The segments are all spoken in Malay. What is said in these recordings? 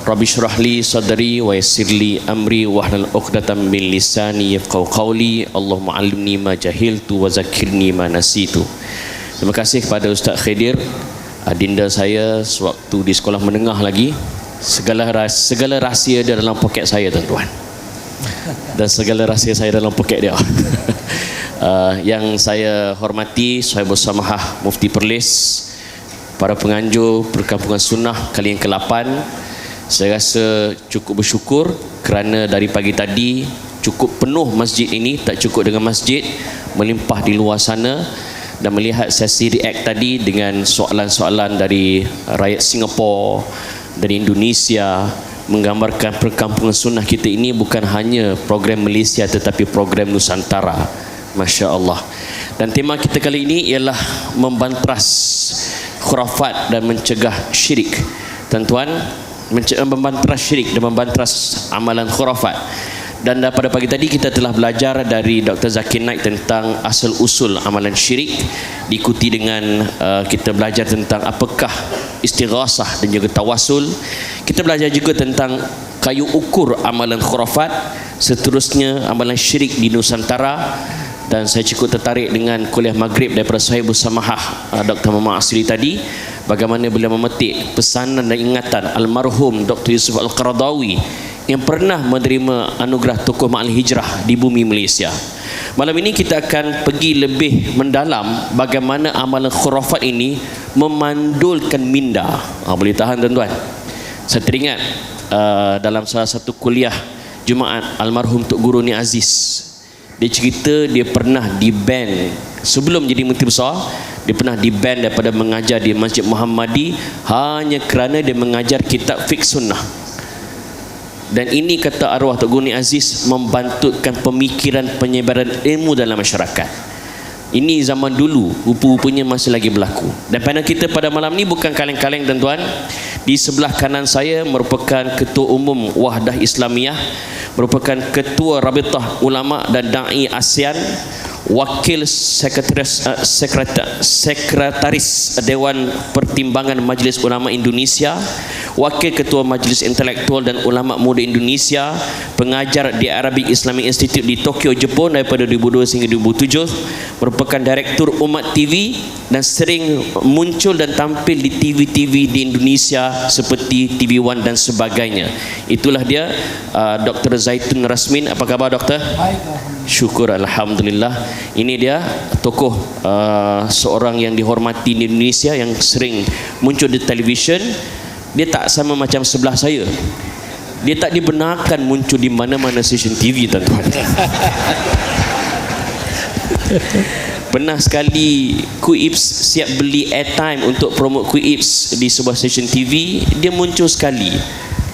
Rabbi shrah li sadri wa yassir li amri wahlul 'uqdatam min lisani yafqahu qawli. Allahumma 'allimni ma jahiltu wa zakkirni ma nasitu. Terima kasih kepada Ustaz Khidir, adinda saya sewaktu di sekolah menengah lagi. Segala rahsia dia dalam poket saya, tuan-tuan. Dan segala rahsia saya dalam poket dia. Yang saya hormati Sahibul Samahah Mufti Perlis, para penganjur Perkampungan Sunnah kali yang ke-8, saya rasa cukup bersyukur kerana dari pagi tadi cukup penuh masjid ini. Tak cukup dengan masjid, melimpah di luar sana. Dan melihat sesi react tadi dengan soalan-soalan dari rakyat Singapura, dari Indonesia, menggambarkan Perkampungan Sunnah kita ini bukan hanya program Malaysia tetapi program Nusantara. Masya Allah. Dan tema kita kali ini ialah membantras khurafat dan mencegah syirik. Tuan-tuan, membantras syirik dan membantras amalan khurafat. Dan pada pagi tadi kita telah belajar dari Dr. Zakir Naik tentang asal usul amalan syirik, diikuti dengan kita belajar tentang apakah istighasah dan juga tawasul. Kita belajar juga tentang kayu ukur amalan khurafat, seterusnya amalan syirik di Nusantara. Dan saya cukup tertarik dengan kuliah maghrib daripada Sahibul Samahah Dr. Muhammad Asri tadi, bagaimana beliau memetik pesanan dan ingatan almarhum Dr. Yusuf Al-Qaradawi yang pernah menerima anugerah tokoh Ma'al Hijrah di bumi Malaysia. Malam ini kita akan pergi lebih mendalam bagaimana amalan khurafat ini memandulkan minda. Boleh tahan, tuan-tuan? Saya teringat dalam salah satu kuliah Jumaat almarhum Tok Guru Ni Aziz, dia cerita dia pernah di-ban sebelum jadi menteri besar. Dia pernah di-ban daripada mengajar di Masjid Muhammadi hanya kerana dia mengajar kitab fiqh sunnah. Dan ini kata arwah Tok Guru Ni Aziz membantutkan pemikiran penyebaran ilmu dalam masyarakat. Ini zaman dulu, rupa-rupanya masih lagi berlaku. Dan panel kita pada malam ni bukan kaleng-kaleng, tuan-tuan. Di sebelah kanan saya merupakan Ketua Umum Wahdah Islamiyah, merupakan Ketua Rabitah Ulama dan Da'i ASEAN, Wakil Sekretaris Dewan Pertimbangan Majlis Ulama Indonesia, Wakil Ketua Majlis Intelektual dan Ulama Muda Indonesia, pengajar di Arabic Islamic Institute di Tokyo, Jepun daripada 2002 hingga 2007, merupakan Direktur Umat TV dan sering muncul dan tampil di TV-TV di Indonesia seperti TV One dan sebagainya. Itulah dia, Dr. Zaitun Rasmin. Apa khabar, Doktor? Baik, syukur, alhamdulillah. Ini dia tokoh seorang yang dihormati di Indonesia yang sering muncul di televisyen. Dia tak sama macam sebelah saya. Dia tak dibenarkan muncul di mana-mana stesen TV, tuan-tuan. Pernah sekali Kuips siap beli airtime untuk promote Kuips di sebuah stesen TV, dia muncul sekali.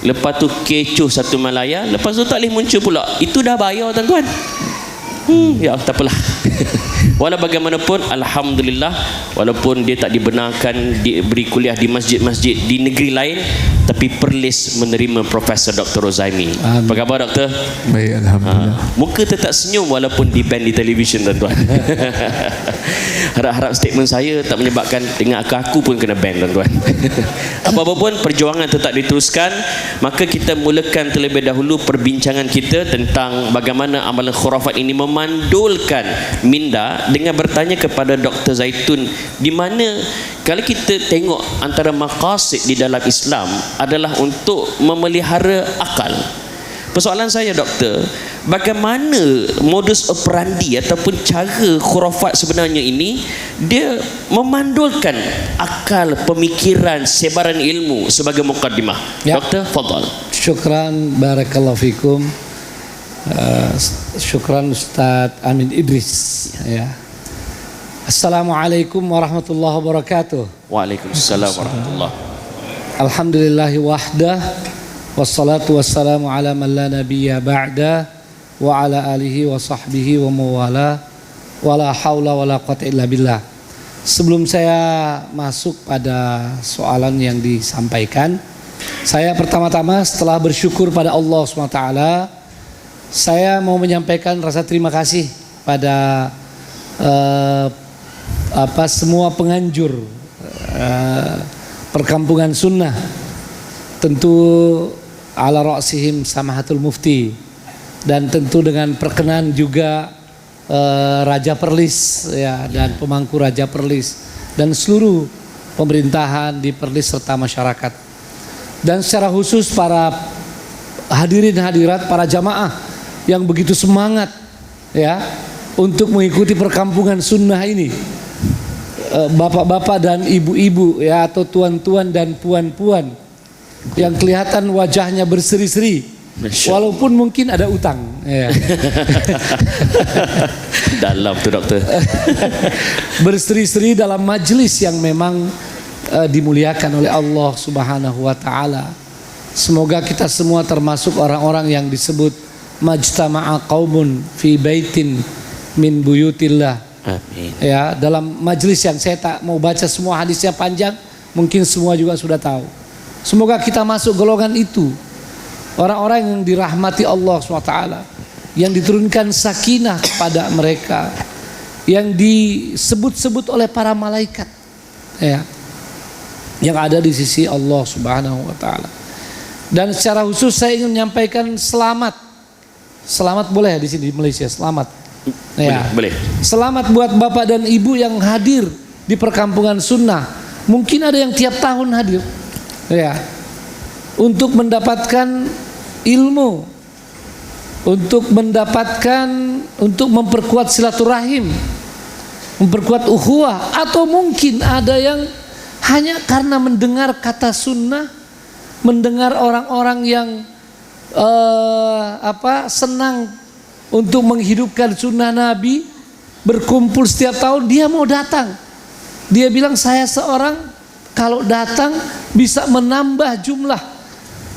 Lepas tu kecoh satu Malaya, lepas tu tak boleh muncul pula. Itu dah bayar, tuan-tuan. Ya, tak apalah. Walau bagaimanapun, alhamdulillah, walaupun dia tak dibenarkan diberi kuliah di masjid-masjid di negeri lain, tapi Perlis menerima Profesor Dr. Rozaimi. Apa khabar, Doktor? Baik, alhamdulillah. Muka tetap senyum walaupun di-ban di televisyen, tuan-tuan. Harap-harap statement saya tak menyebabkan dengan aku pun kena ban, tuan-tuan. Apa-apa pun, perjuangan tetap diteruskan. Maka kita mulakan terlebih dahulu perbincangan kita tentang bagaimana amalan khurafat ini memandulkan minda dengan bertanya kepada Dr. Zaitun, di mana kalau kita tengok antara maqasid di dalam Islam adalah untuk memelihara akal. Persoalan saya, Doktor, bagaimana modus operandi ataupun cara khurafat sebenarnya ini dia memandulkan akal, pemikiran, sebaran ilmu sebagai mukaddimah. Ya. Doktor, fadal. Syukran, barakallahu fikum. Syukran Ustaz Amin Idris. Ya. Assalamualaikum warahmatullahi wabarakatuh. Waalaikumsalam warahmatullahi. Alhamdulillahi wahdah, wassalatu wassalamu ala man la nabiyya ba'da, wa ala alihi wa sahbihi wa mawala, wa la hawla wa la quwwata illa billah. Sebelum saya masuk pada soalan yang disampaikan, saya pertama-tama setelah bersyukur pada Allah SWT, saya mau menyampaikan rasa terima kasih pada semua penganjur Perkampungan Sunnah. Tentu ala ra'sihim Samahatul Mufti, dan tentu dengan perkenan juga Raja Perlis ya, dan pemangku Raja Perlis dan seluruh pemerintahan di Perlis serta masyarakat, dan secara khusus para hadirin hadirat, para jamaah yang begitu semangat ya untuk mengikuti perkampungan sunnah ini, bapak-bapak dan ibu-ibu ya, atau tuan-tuan dan puan-puan yang kelihatan wajahnya berseri-seri walaupun mungkin ada utang ya. Dalam tuh dokter. Berseri-seri dalam majlis yang memang dimuliakan oleh Allah Subhanahu wa taala. Semoga kita semua termasuk orang-orang yang disebut majtama'a qaumun fi baitin min buyutillah. Amin. Ya, dalam majlis yang saya tak mau baca semua hadisnya panjang, mungkin semua juga sudah tahu. Semoga kita masuk golongan itu, orang-orang yang dirahmati Allah SWT, yang diturunkan sakinah kepada mereka, yang disebut-sebut oleh para malaikat ya, yang ada di sisi Allah Subhanahu wa taala. Dan secara khusus saya ingin menyampaikan selamat boleh di sini di Malaysia, selamat ya. Boleh. Selamat buat bapak dan ibu yang hadir di perkampungan sunnah. Mungkin ada yang tiap tahun hadir ya, untuk mendapatkan ilmu, untuk memperkuat silaturahim, memperkuat ukhuwah, atau mungkin ada yang hanya karena mendengar kata sunnah, mendengar orang-orang yang senang untuk menghidupkan sunnah Nabi, berkumpul setiap tahun, dia mau datang. Dia bilang, saya seorang kalau datang bisa menambah jumlah,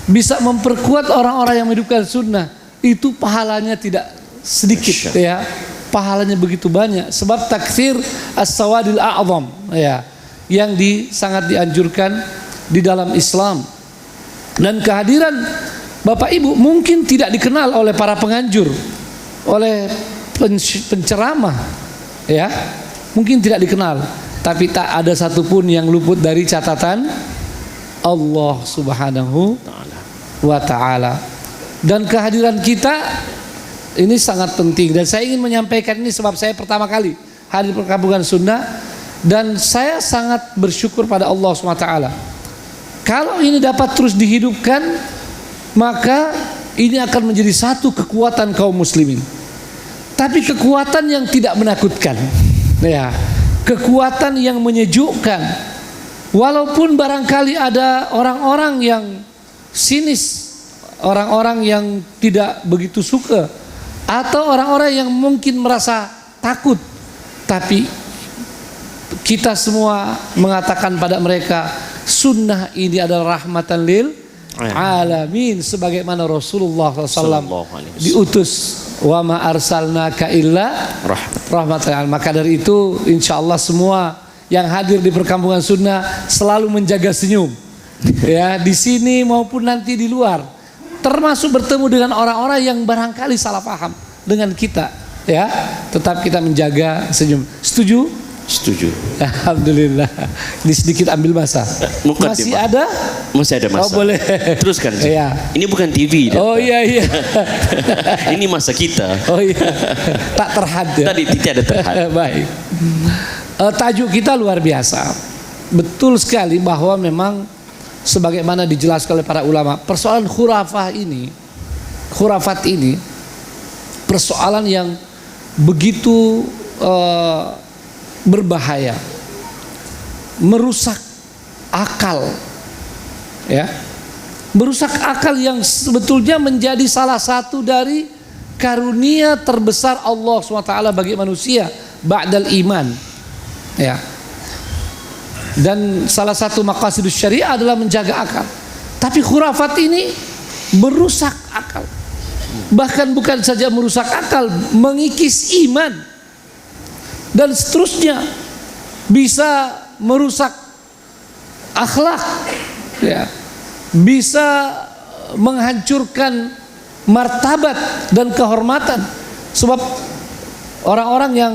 bisa memperkuat orang-orang yang menghidupkan sunnah. Itu pahalanya tidak sedikit ya, pahalanya begitu banyak. Sebab takfir as-sawadil a'zam ya, yang sangat dianjurkan di dalam Islam. Dan kehadiran Bapak Ibu mungkin tidak dikenal oleh para penganjur, oleh penceramah ya, mungkin tidak dikenal, tapi tak ada satupun yang luput dari catatan Allah Subhanahu wa ta'ala. Dan kehadiran kita ini sangat penting, dan saya ingin menyampaikan ini sebab saya pertama kali hadir perkampungan sunnah, dan saya sangat bersyukur pada Allah SWT. Kalau ini dapat terus dihidupkan, maka ini akan menjadi satu kekuatan kaum muslimin, tapi kekuatan yang tidak menakutkan ya, kekuatan yang menyejukkan. Walaupun barangkali ada orang-orang yang sinis, orang-orang yang tidak begitu suka, atau orang-orang yang mungkin merasa takut, tapi kita semua mengatakan pada mereka, sunnah ini adalah rahmatan lil alamin, sebagaimana Rasulullah SAW diutus, wa ma arsalnaka illa rahmatan lil alamin. Maka dari itu insyaallah semua yang hadir di perkampungan sunnah selalu menjaga senyum ya, di sini maupun nanti di luar, termasuk bertemu dengan orang-orang yang barangkali salah paham dengan kita ya, tetap kita menjaga senyum. Setuju? Setuju. Alhamdulillah. Ini sedikit ambil masa. Masih ada? Masih ada masa. Oh boleh. Teruskan. Ya. Ini bukan TV. Oh iya. Ini masa kita. Oh iya. Tak terhad ya. Tadi tidak ada terhad. Baik. Tajuk kita luar biasa. Betul sekali bahwa memang sebagaimana dijelaskan oleh para ulama, persoalan khurafat ini persoalan yang begitu berbahaya, merusak akal ya, merusak akal yang sebetulnya menjadi salah satu dari karunia terbesar Allah SWT bagi manusia ba'dal iman ya. Dan salah satu maqasidus syariah adalah menjaga akal, tapi khurafat ini merusak akal. Bahkan bukan saja merusak akal, mengikis iman, dan seterusnya, bisa merusak akhlak ya, bisa menghancurkan martabat dan kehormatan. Sebab orang-orang yang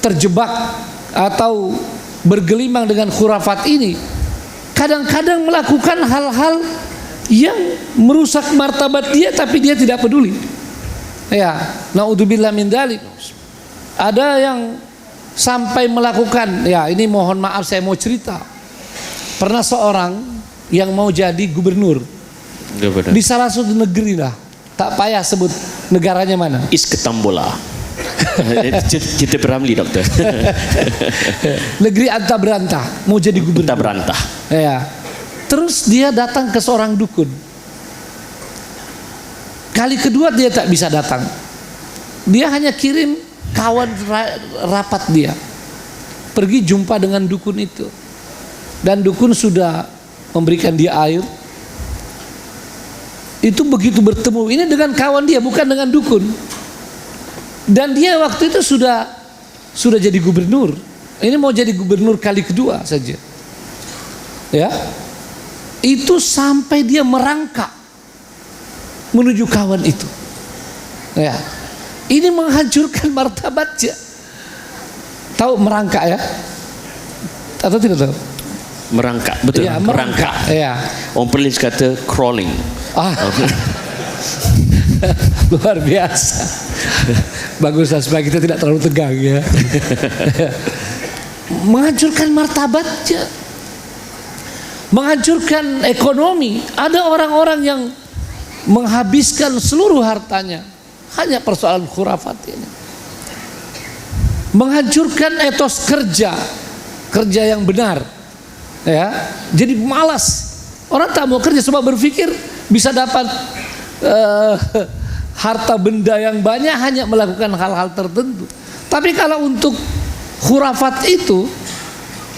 terjebak atau bergelimang dengan khurafat ini, kadang-kadang melakukan hal-hal yang merusak martabat dia tapi dia tidak peduli. Ya, naudzubillah min dzalik. Ada yang sampai melakukan, ya ini mohon maaf saya mau cerita. Pernah seorang yang mau jadi gubernur di salah satu negeri lah, tak payah sebut negaranya mana. Isketambola. Kita beramli dokter. Negeri Anta Berantah, mau jadi gubernur. Anta Berantah. Ya. Terus dia datang ke seorang dukun. Kali kedua dia tak bisa datang. Dia hanya kirim kawan rapat dia. Pergi jumpa dengan dukun itu. Dan dukun sudah memberikan dia air. Itu begitu bertemu, ini dengan kawan dia, bukan dengan dukun. Dan dia waktu itu sudah jadi gubernur. Ini mau jadi gubernur kali kedua saja. Ya. Itu sampai dia merangkak menuju kawan itu. Ya. Ini menghancurkan martabatnya. Tahu merangkak ya? Atau tidak tahu? Merangkak, betul. Ya, merangkak. Ya. Orang Perlis kata crawling. Luar biasa. Baguslah supaya kita tidak terlalu tegang ya. Menghancurkan martabatnya, menghancurkan ekonomi. Ada orang-orang yang menghabiskan seluruh hartanya hanya persoalan khurafat ini. Menghancurkan etos kerja yang benar. Ya, jadi malas. Orang tak mau kerja sebab berpikir bisa dapat harta benda yang banyak hanya melakukan hal-hal tertentu. Tapi kalau untuk khurafat itu,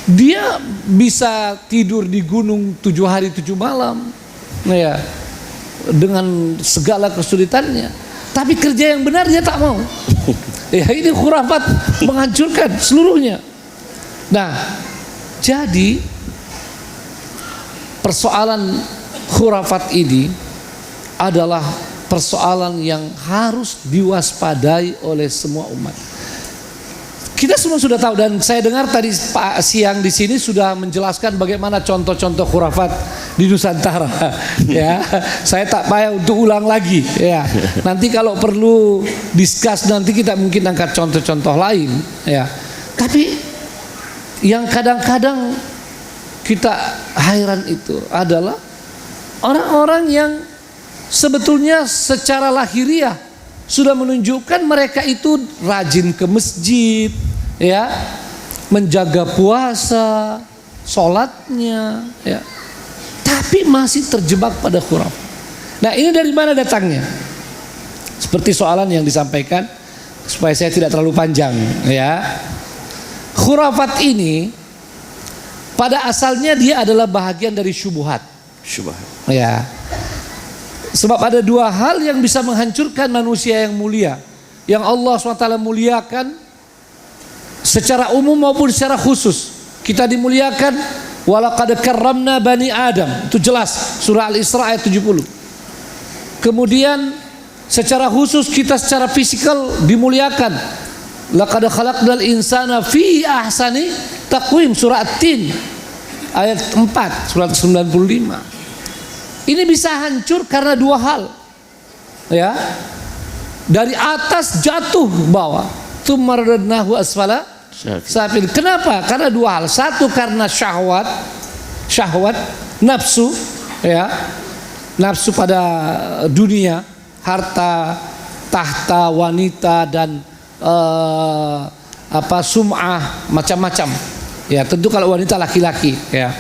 dia bisa tidur di gunung 7 hari 7 malam, ya, dengan segala kesulitannya. Tapi kerja yang benar dia tak mau. Ya, ini khurafat menghancurkan seluruhnya. Nah, jadi persoalan khurafat ini adalah persoalan yang harus diwaspadai oleh semua umat. Kita semua sudah tahu, dan saya dengar tadi Pak siang di sini sudah menjelaskan bagaimana contoh-contoh khurafat di Nusantara. Ya, saya tak payah untuk ulang lagi. Ya, nanti kalau perlu discuss nanti kita mungkin angkat contoh-contoh lain. Ya, tapi yang kadang-kadang kita heran itu adalah orang-orang yang sebetulnya secara lahiriah sudah menunjukkan mereka itu rajin ke masjid, ya, menjaga puasa, sholatnya, ya, tapi masih terjebak pada khurafat. Nah, ini dari mana datangnya? Seperti soalan yang disampaikan, supaya saya tidak terlalu panjang, ya. Khurafat ini pada asalnya dia adalah bahagian dari syubhat. Ya. Sebab ada dua hal yang bisa menghancurkan manusia yang mulia, yang Allah SWT muliakan secara umum maupun secara khusus. Kita dimuliakan, walaqad karramna bani Adam. Itu jelas, surah Al-Isra ayat 70. Kemudian secara khusus kita secara fisikal dimuliakan. Laqad khalaqnal insana fi ahsani taqwim, surah At-Tin ayat 4, surat 95. Ini bisa hancur karena dua hal. Ya. Dari atas jatuh ke bawah. Tsumma radadnahu asfala safil. Kenapa? Karena dua hal. Satu karena syahwat, nafsu, ya. Nafsu pada dunia, harta, tahta, wanita, dan sum'ah, macam-macam. Ya, tentu kalau wanita laki-laki, ya.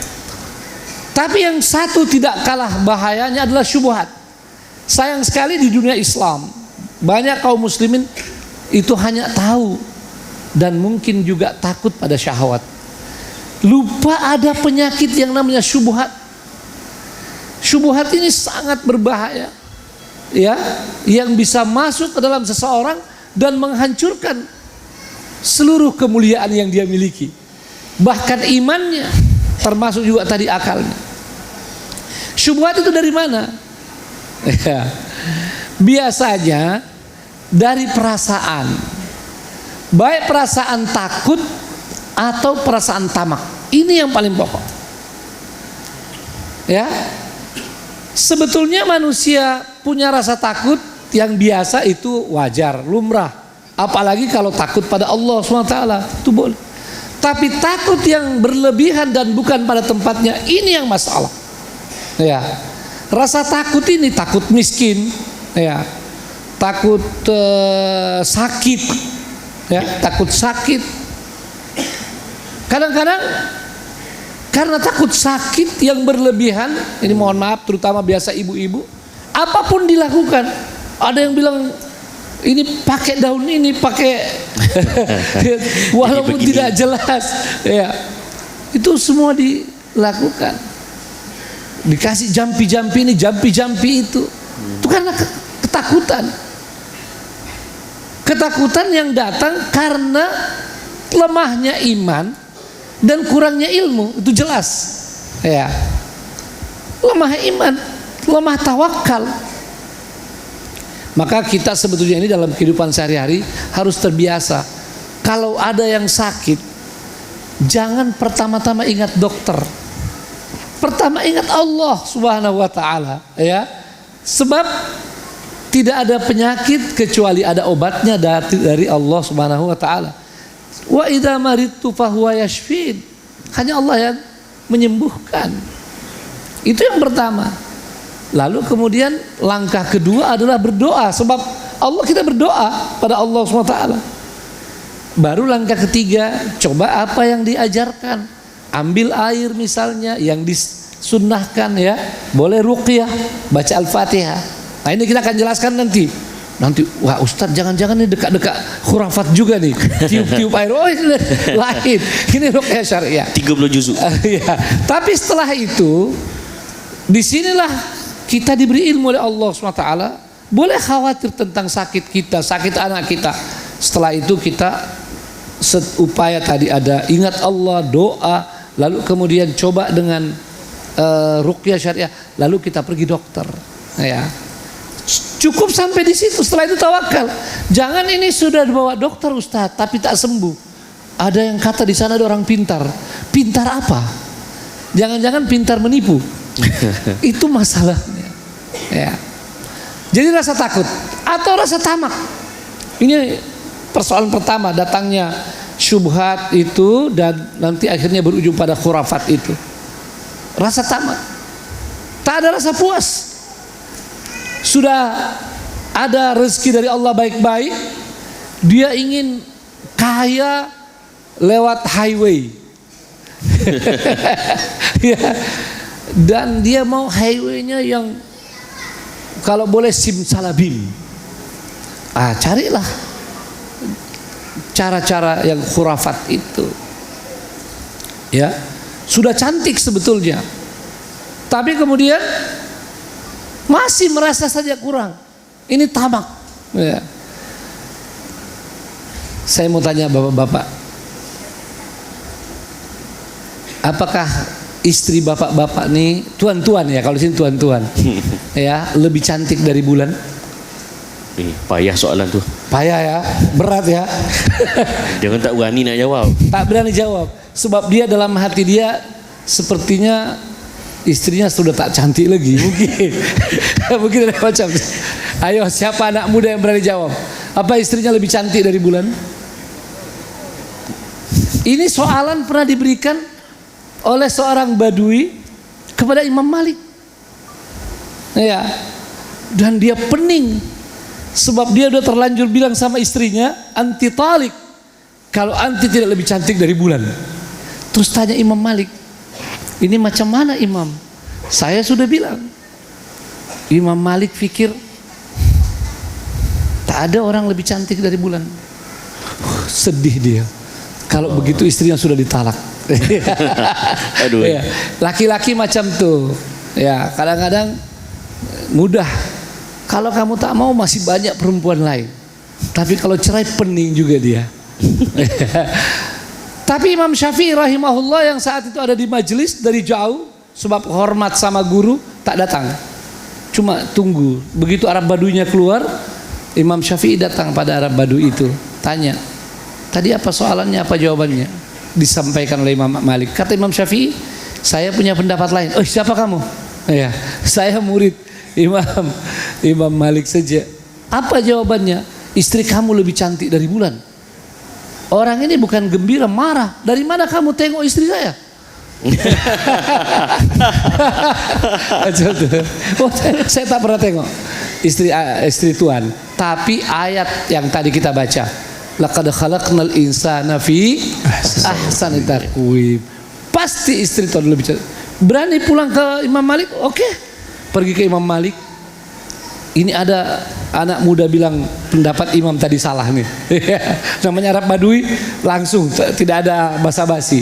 Tapi yang satu tidak kalah bahayanya adalah syubhat. Sayang sekali di dunia Islam banyak kaum muslimin itu hanya tahu dan mungkin juga takut pada syahwat. Lupa ada penyakit yang namanya syubhat. Syubhat ini sangat berbahaya, ya, yang bisa masuk ke dalam seseorang dan menghancurkan seluruh kemuliaan yang dia miliki, bahkan imannya, termasuk juga tadi akalnya. Syubhat itu dari mana? Ya, biasanya dari perasaan, baik perasaan takut atau perasaan tamak. Ini yang paling pokok. Ya. Sebetulnya manusia punya rasa takut yang biasa itu wajar, lumrah. Apalagi kalau takut pada Allah SWT, itu boleh. Tapi takut yang berlebihan dan bukan pada tempatnya, ini yang masalah. Ya. Rasa takut ini takut miskin, ya. Takut sakit, ya, takut sakit. Kadang-kadang karena takut sakit yang berlebihan, ini mohon maaf terutama biasa ibu-ibu, apapun dilakukan. Ada yang bilang ini pakai daun ini, pakai walaupun tidak jelas, ya. Itu semua dilakukan. Dikasih jampi-jampi ini, jampi-jampi itu. Itu karena ketakutan. Ketakutan yang datang karena lemahnya iman dan kurangnya ilmu, itu jelas. Ya. Lemah iman, lemah tawakal. Maka kita sebetulnya ini dalam kehidupan sehari-hari harus terbiasa. Kalau ada yang sakit, jangan pertama-tama ingat dokter. Pertama ingat Allah Subhanahu wa taala, ya. Sebab tidak ada penyakit kecuali ada obatnya dari Allah Subhanahu wa taala. Wa idza maridtu fahuwa yashfin. Hanya Allah yang menyembuhkan. Itu yang pertama. Lalu kemudian langkah kedua adalah berdoa, sebab Allah, kita berdoa pada Allah SWT. Baru langkah ketiga, coba apa yang diajarkan. Ambil air misalnya yang disunnahkan, ya. Boleh ruqyah, baca Al-Fatihah. Nah ini kita akan jelaskan nanti. Wah Ustadz jangan-jangan ini dekat-dekat khurafat juga nih. Tiup-tiup air, oh ini lain. Ini ruqyah syariah 30 juzuk. Ya. Tapi setelah itu, disinilah kita diberi ilmu oleh Allah SWT. Boleh khawatir tentang sakit kita, sakit anak kita. Setelah itu kita upaya tadi ada ingat Allah, doa, lalu kemudian coba dengan ruqyah syariah, lalu kita pergi dokter. Ya. Cukup sampai di situ. Setelah itu tawakal. Jangan ini sudah dibawa dokter Ustaz tapi tak sembuh. Ada yang kata di sana ada orang pintar. Pintar apa? Jangan-jangan pintar menipu. Itu masalahnya. Ya. Jadi rasa takut atau rasa tamak. Ini persoalan pertama, datangnya syubhat itu dan nanti akhirnya berujung pada khurafat itu. Rasa tamak. Tak ada rasa puas. Sudah ada rezeki dari Allah baik-baik, dia ingin kaya lewat highway. Ya. Dan dia mau highwaynya yang kalau boleh simsalabim. Carilah cara-cara yang khurafat itu. Ya, sudah cantik sebetulnya. Tapi kemudian masih merasa saja kurang. Ini tamak. Ya. Saya mau tanya bapak-bapak, apakah istri bapak-bapak nih, tuan-tuan ya, kalau sini tuan-tuan, ya, lebih cantik dari bulan? Payah soalan tuh. Payah ya, berat ya. Jangan tak berani nak jawab. Tak berani jawab, sebab dia dalam hati dia sepertinya istrinya sudah tak cantik lagi. Mungkin ada macam. Ayo, siapa anak muda yang berani jawab? Apa istrinya lebih cantik dari bulan? Ini soalan pernah diberikan oleh seorang badui kepada Imam Malik. Ya. Dan dia pening sebab dia udah terlanjur bilang sama istrinya, anti talik, kalau anti tidak lebih cantik dari bulan. Terus tanya Imam Malik, ini macam mana Imam? Saya sudah bilang. Imam Malik pikir tak ada orang lebih cantik dari bulan. Sedih dia. Kalau begitu istrinya sudah ditalak. Aduh. Ya, laki-laki macam tuh. Ya, kadang-kadang mudah. Kalau kamu tak mau masih banyak perempuan lain. Tapi kalau cerai pening juga dia. Tapi Imam Syafi'i rahimahullah yang saat itu ada di majelis dari jauh, sebab hormat sama guru, tak datang. Cuma tunggu. Begitu Arab Baduinya keluar, Imam Syafi'i datang pada Arab Badui itu, tanya, tadi apa soalannya, apa jawabannya? Disampaikan oleh Imam Malik. Kata Imam Syafi'i, saya punya pendapat lain. Oh, siapa kamu? Ya, saya murid Imam Malik saja. Apa jawabannya? Istri kamu lebih cantik dari bulan. Orang ini bukan gembira, marah. Dari mana kamu tengok istri saya? Oh, saya tak pernah tengok istri tuan. Tapi ayat yang tadi kita baca, laqad khalaqnal insana fi ahsani taqwim. Pasti istri tuan lebih cantik. Berani pulang ke Imam Malik? Oke. Pergi ke Imam Malik. Ini ada anak muda bilang pendapat imam tadi salah nih. Namanya Arab Badui, langsung tidak ada basa-basi.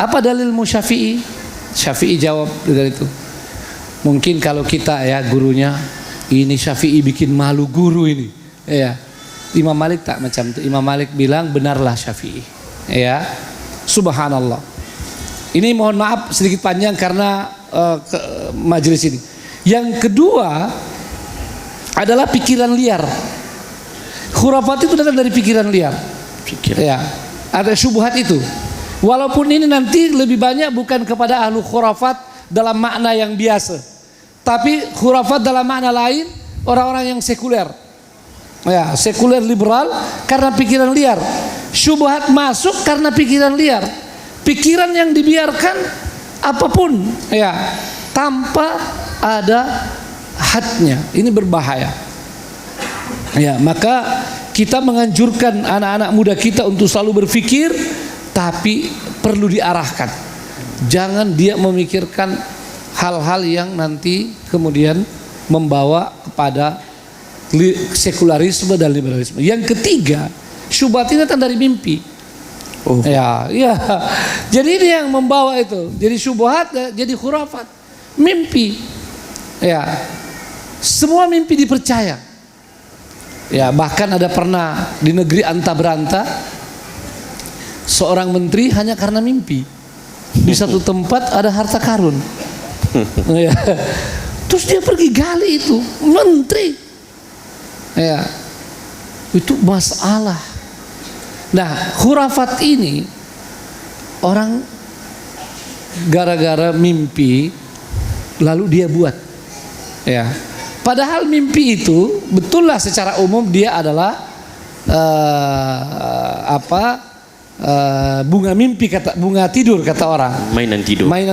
Apa dalilmu Syafi'i? Syafi'i jawab dengan itu. Mungkin kalau kita ya gurunya, ini Syafi'i bikin malu guru ini. Ya. Imam Malik tak macam itu. Imam Malik bilang benarlah Syafi'i. Ya. Subhanallah. Ini mohon maaf sedikit panjang karena majelis ini. Yang kedua adalah pikiran liar. Khurafat itu datang dari pikiran liar. Ya. Ada syubhat itu. Walaupun ini nanti lebih banyak bukan kepada ahlu khurafat dalam makna yang biasa, tapi khurafat dalam makna lain, orang-orang yang sekuler, ya, sekuler liberal, karena pikiran liar. Syubhat masuk karena pikiran liar, pikiran yang dibiarkan apapun, ya, tanpa ada hadnya. Ini berbahaya. Ya, maka kita menganjurkan anak-anak muda kita untuk selalu berpikir, tapi perlu diarahkan. Jangan dia memikirkan hal-hal yang nanti kemudian membawa kepada sekularisme dan liberalisme. Yang ketiga, syubhat ini datang dari mimpi. Ya. Jadi ini yang membawa itu. Jadi syubhat, jadi khurafat. Mimpi. Ya. Semua mimpi dipercaya. Ya, bahkan ada pernah di negeri anta beranta seorang menteri hanya karena mimpi di satu tempat ada harta karun. Ya. Terus dia pergi gali itu, menteri. Ya. Itu masalah. Nah, khurafat ini orang gara-gara mimpi lalu dia buat. Ya. Padahal mimpi itu betullah secara umum dia adalah bunga mimpi, kata bunga tidur kata orang, mainan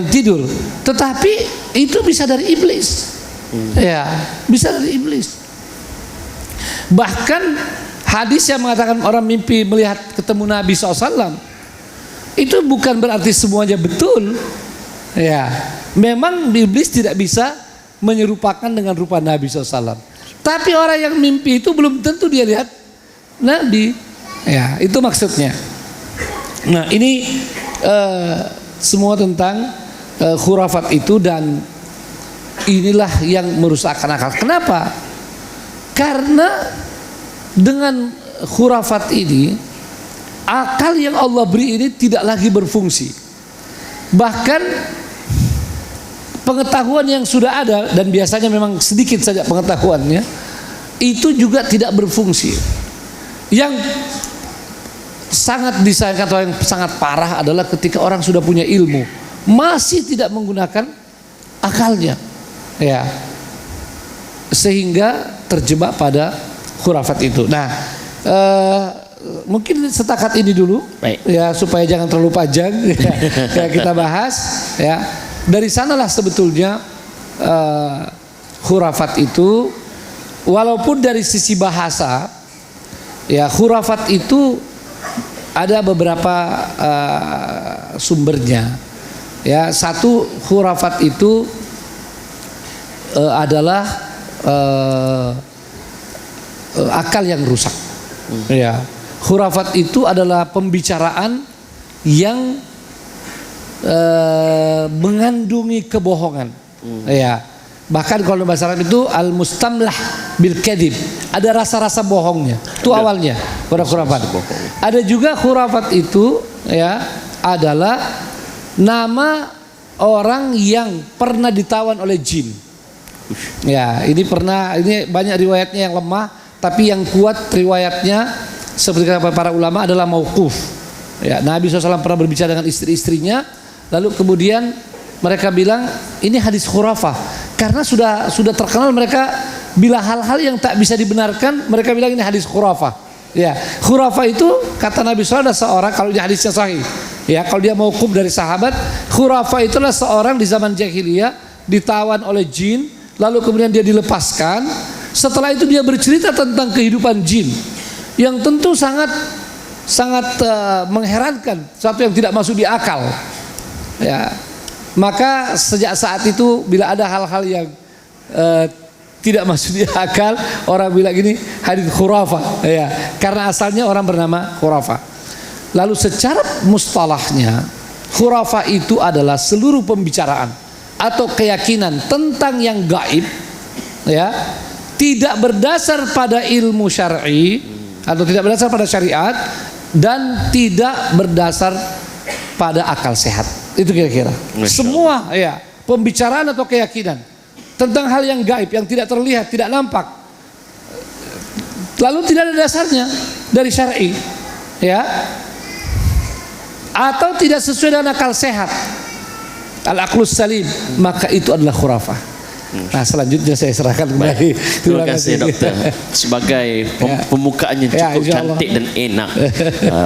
tidur. Tetapi itu bisa dari iblis. Ya, bisa dari iblis. Bahkan hadis yang mengatakan orang mimpi melihat ketemu Nabi SAW itu bukan berarti semuanya betul. Ya, memang iblis tidak bisa menyerupakan dengan rupa Nabi SAW. Tapi orang yang mimpi itu belum tentu dia lihat Nabi. Ya, itu maksudnya. Nah, ini semua tentang khurafat itu, dan inilah yang merusakkan akal. Kenapa? Karena dengan khurafat ini akal yang Allah beri ini tidak lagi berfungsi. Bahkan pengetahuan yang sudah ada, dan biasanya memang sedikit saja pengetahuannya, itu juga tidak berfungsi. Yang sangat disayangkan atau yang sangat parah adalah ketika orang sudah punya ilmu masih tidak menggunakan akalnya, ya, sehingga terjebak pada khurafat itu. Nah, mungkin setakat ini dulu. Baik. Ya, supaya jangan terlalu panjang ya, kita bahas ya. Dari sanalah sebetulnya khurafat itu, walaupun dari sisi bahasa ya, khurafat itu ada beberapa sumbernya. Ya, satu, khurafat itu adalah akal yang rusak. Ya, khurafat itu adalah pembicaraan yang mengandungi kebohongan. Ya, bahkan kalau bahasa Arab itu al-mustamlah bil kadhib, ada rasa-rasa bohongnya. Itu awalnya khurafat. Ada juga khurafat itu ya adalah nama orang yang pernah ditawan oleh jin. Ya, ini banyak riwayatnya yang lemah, tapi yang kuat riwayatnya seperti kata para ulama adalah mauquf. Ya, Nabi SAW pernah berbicara dengan istri-istrinya, lalu kemudian mereka bilang ini hadis khurafah karena sudah terkenal mereka bila hal-hal yang tak bisa dibenarkan mereka bilang ini hadis khurafah. Ya, khurafah itu kata Nabi SAW ada seorang, kalau di hadisnya sahih, ya kalau dia mauquf dari sahabat, khurafah itulah seorang di zaman jahiliyah ditawan oleh jin, lalu kemudian dia dilepaskan. Setelah itu dia bercerita tentang kehidupan jin yang tentu sangat mengherankan, sesuatu yang tidak masuk di akal. Ya, maka sejak saat itu bila ada hal-hal yang tidak masuk di akal, orang bilang gini hadits khurafah, ya, karena asalnya orang bernama khurafah. Lalu secara mustalahnya, khurafah itu adalah seluruh pembicaraan atau keyakinan tentang yang gaib, ya, tidak berdasar pada ilmu syar'i atau tidak berdasar pada syariat dan tidak berdasar pada akal sehat. Itu kira-kira semua, ya, pembicaraan atau keyakinan tentang hal yang gaib, yang tidak terlihat, tidak nampak, lalu tidak ada dasarnya dari syar'i, ya, atau tidak sesuai dengan akal sehat, al-aqlus salim, maka itu adalah khurafah. Nah, selanjutnya saya serahkan kembali. Terima kasih doktor. Sebagai pembukaannya cukup cantik dan enak.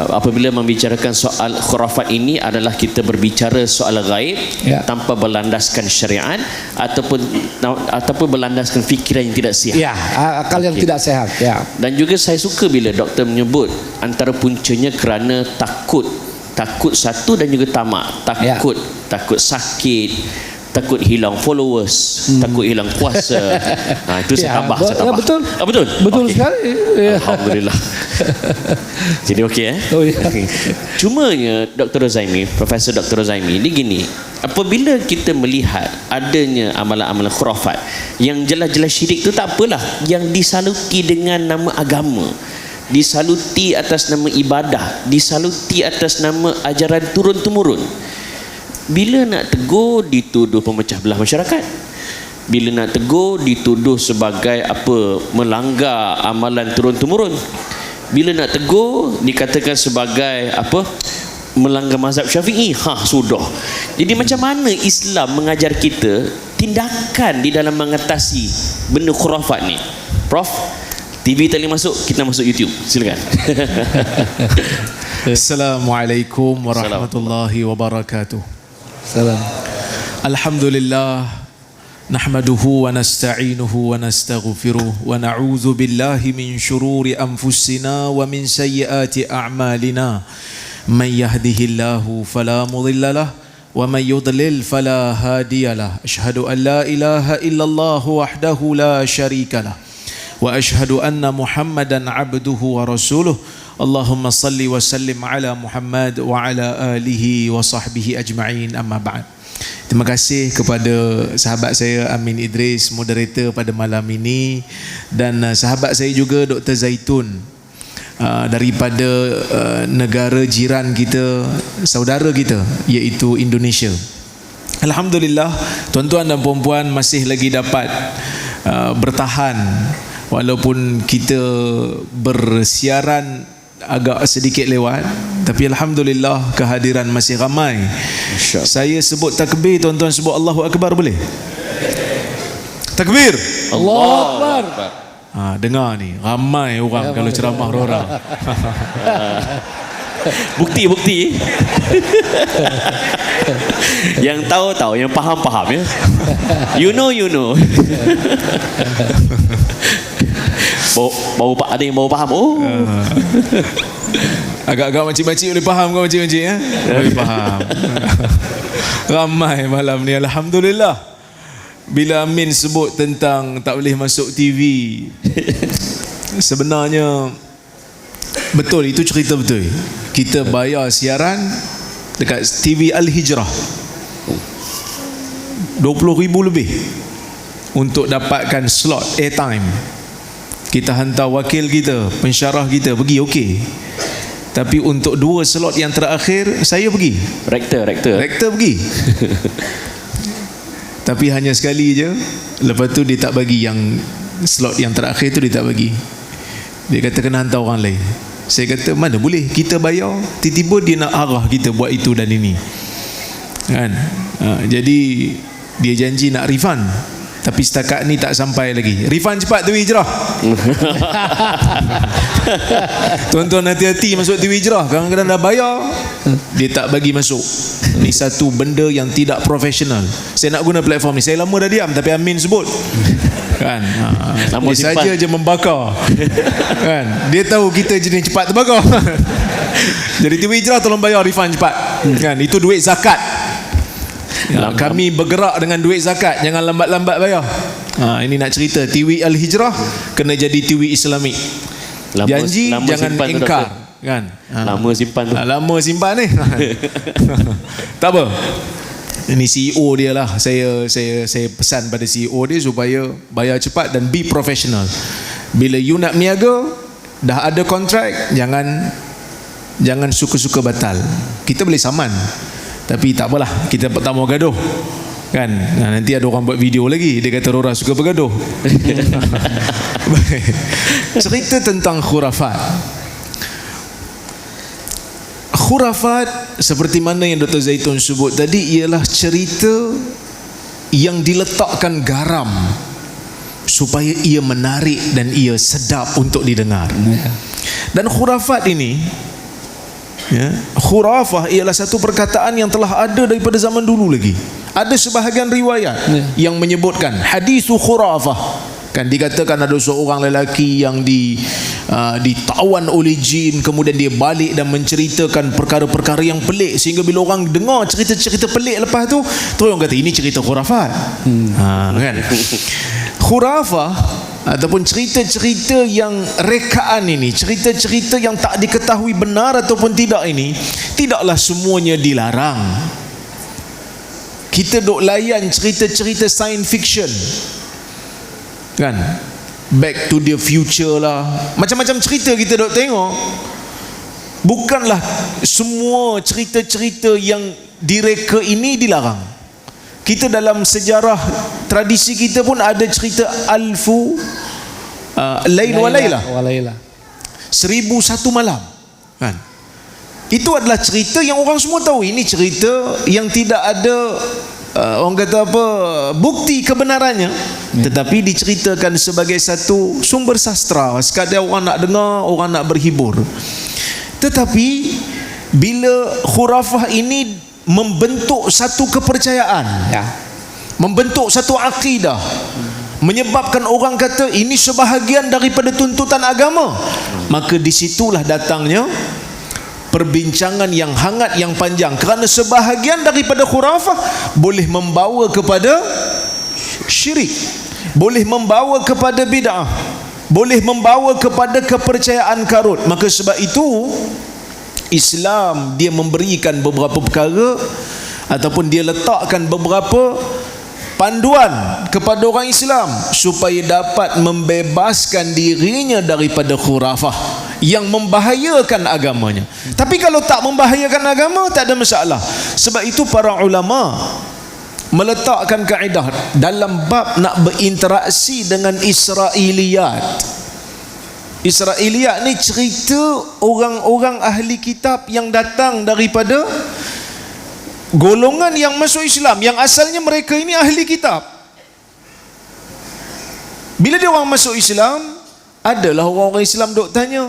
Apabila membicarakan soal khurafat ini adalah kita berbicara soal gaib tanpa berlandaskan syariat ataupun berlandaskan fikiran yang tidak sihat. Ya, akal yang tidak sehat. Ya. Dan juga saya suka bila doktor menyebut antara puncanya kerana takut satu dan juga tamak. Takut sakit, takut hilang followers, takut hilang kuasa. Itu saya tambah. Betul. Betul okay. Sekali. Alhamdulillah. Jadi okey Oh, ya. Okay. Cumanya Dr. Rozaimi, Profesor Dr. Rozaimi, ini gini, apabila kita melihat adanya amalan-amalan khurafat yang jelas-jelas syirik itu tak apalah, yang disaluti dengan nama agama, disaluti atas nama ibadah, disaluti atas nama ajaran turun-temurun. Bila nak tegur dituduh pemecah belah masyarakat. Bila nak tegur dituduh sebagai melanggar amalan turun-temurun. Bila nak tegur dikatakan sebagai melanggar mazhab Syafi'i. Sudah. Jadi macam mana Islam mengajar kita tindakan di dalam mengatasi benda khurafat ni? Prof, TV tak boleh masuk, kita masuk YouTube. Silakan. Assalamualaikum warahmatullahi wabarakatuh. Salam. Alhamdulillah, nahmaduhu wa nasta'inuhu wa nastaghfiruh wa na'udzu billahi min syururi anfusina wa min sayyiati a'malina. Man yahdihillahu fala mudhillalah wa man yudlil fala hadiyalah. Asyhadu an la ilaha illallah wahdahu la syarikalah wa asyhadu anna Muhammadan abduhu wa rasuluh. Allahumma salli wa sallim ala Muhammad wa ala alihi wa sahbihi ajma'in, amma ba'd. Terima kasih kepada sahabat saya Amin Idris, moderator pada malam ini, dan sahabat saya juga Dr. Zaitun daripada negara jiran kita, saudara kita, iaitu Indonesia. Alhamdulillah, tuan-tuan dan puan-puan masih lagi dapat bertahan walaupun kita bersiaran agak sedikit lewat, tapi alhamdulillah kehadiran masih ramai. Saya sebut takbir, tuan-tuan sebut Allahu Akbar boleh? Takbir. Allahu Akbar. Dengar ni, ramai orang kalau ceramah orang. Bukti. Yang tahu, yang faham ya. You know. Ada yang baru faham. Agak-agak makcik-makcik boleh faham kau makcik-makcik ya? Boleh faham. Ramai malam ni, alhamdulillah. Bila Amin sebut tentang tak boleh masuk TV, sebenarnya betul, itu cerita betul. Kita bayar siaran dekat TV Al-Hijrah 20,000 lebih untuk dapatkan slot airtime. Kita hantar wakil kita, pensyarah kita pergi, okey. Tapi untuk 2 slot yang terakhir saya pergi. Rektor pergi. Tapi hanya sekali je. Lepas tu dia tak bagi yang slot yang terakhir tu, dia tak bagi. Dia kata kena hantar orang lain. Saya kata mana boleh, kita bayar, tiba-tiba dia nak arah kita buat itu dan ini. Kan? Jadi dia janji nak refund, tapi setakat ni tak sampai lagi. Refund cepat TW Hijrah. Tuan-tuan hati-hati masuk TW Hijrah. Kadang-kadang dah bayar, dia tak bagi masuk. Ni satu benda yang tidak profesional. Saya nak guna platform ni, saya lama dah diam, tapi Amin sebut kan, dia saja je membakar kan, dia tahu kita jenis cepat terbakar. Jadi TW Hijrah tolong bayar refund cepat kan, itu duit zakat. Kami bergerak dengan duit zakat, jangan lambat-lambat bayar. Ini nak cerita TW Al-Hijrah kena jadi TW Islamik. Janji jangan ingkar kan. Lama simpan tu. Lama simpan ni. Tak apa. Ini CEO dia lah. Saya pesan pada CEO dia supaya bayar cepat dan be professional. Bila you nak niaga, dah ada kontrak, jangan suka-suka batal. Kita boleh saman, tapi tak apalah, kita tak mau gaduh kan. Nanti ada orang buat video lagi, dia kata Rora suka bergaduh. Cerita tentang khurafat. Khurafat seperti mana yang Dr. Zaitun sebut tadi, ialah cerita yang diletakkan garam supaya ia menarik dan ia sedap untuk didengar. Dan khurafat ini, khurafah ialah satu perkataan yang telah ada daripada zaman dulu lagi. Ada sebahagian riwayat yang menyebutkan hadithu khurafah. Kan dikatakan ada seorang lelaki yang ditawan oleh jin, kemudian dia balik dan menceritakan perkara-perkara yang pelik, sehingga bila orang dengar cerita-cerita pelik lepas tu, orang kata ini cerita khurafat. Kan? Khurafah ataupun cerita-cerita yang rekaan ini, cerita-cerita yang tak diketahui benar ataupun tidak ini, tidaklah semuanya dilarang. Kita duk layan cerita-cerita science fiction kan, Back to the Future lah, macam-macam cerita kita duk tengok. Bukanlah semua cerita-cerita yang direka ini dilarang. Kita dalam sejarah tradisi kita pun ada cerita Alfu Lail wa Laila, 1001 malam kan. Itu adalah cerita yang orang semua tahu. Ini cerita yang tidak ada orang kata apa, bukti kebenarannya, tetapi diceritakan sebagai satu sumber sastra, sekadar orang nak dengar, orang nak berhibur. Tetapi bila khurafah ini membentuk satu kepercayaan, membentuk satu akidah, menyebabkan orang kata ini sebahagian daripada tuntutan agama, maka disitulah datangnya perbincangan yang hangat, yang panjang. Kerana sebahagian daripada khurafah boleh membawa kepada syirik, boleh membawa kepada bid'ah, boleh membawa kepada kepercayaan karut. Maka sebab itu Islam dia memberikan beberapa perkara ataupun dia letakkan beberapa panduan kepada orang Islam supaya dapat membebaskan dirinya daripada khurafah yang membahayakan agamanya. Tapi kalau tak membahayakan agama, tak ada masalah. Sebab itu para ulama meletakkan kaedah dalam bab nak berinteraksi dengan Israiliyat. Israiliyat ni cerita orang-orang ahli kitab yang datang daripada golongan yang masuk Islam, yang asalnya mereka ini ahli kitab. Bila dia orang masuk Islam, adalah orang-orang Islam duk tanya,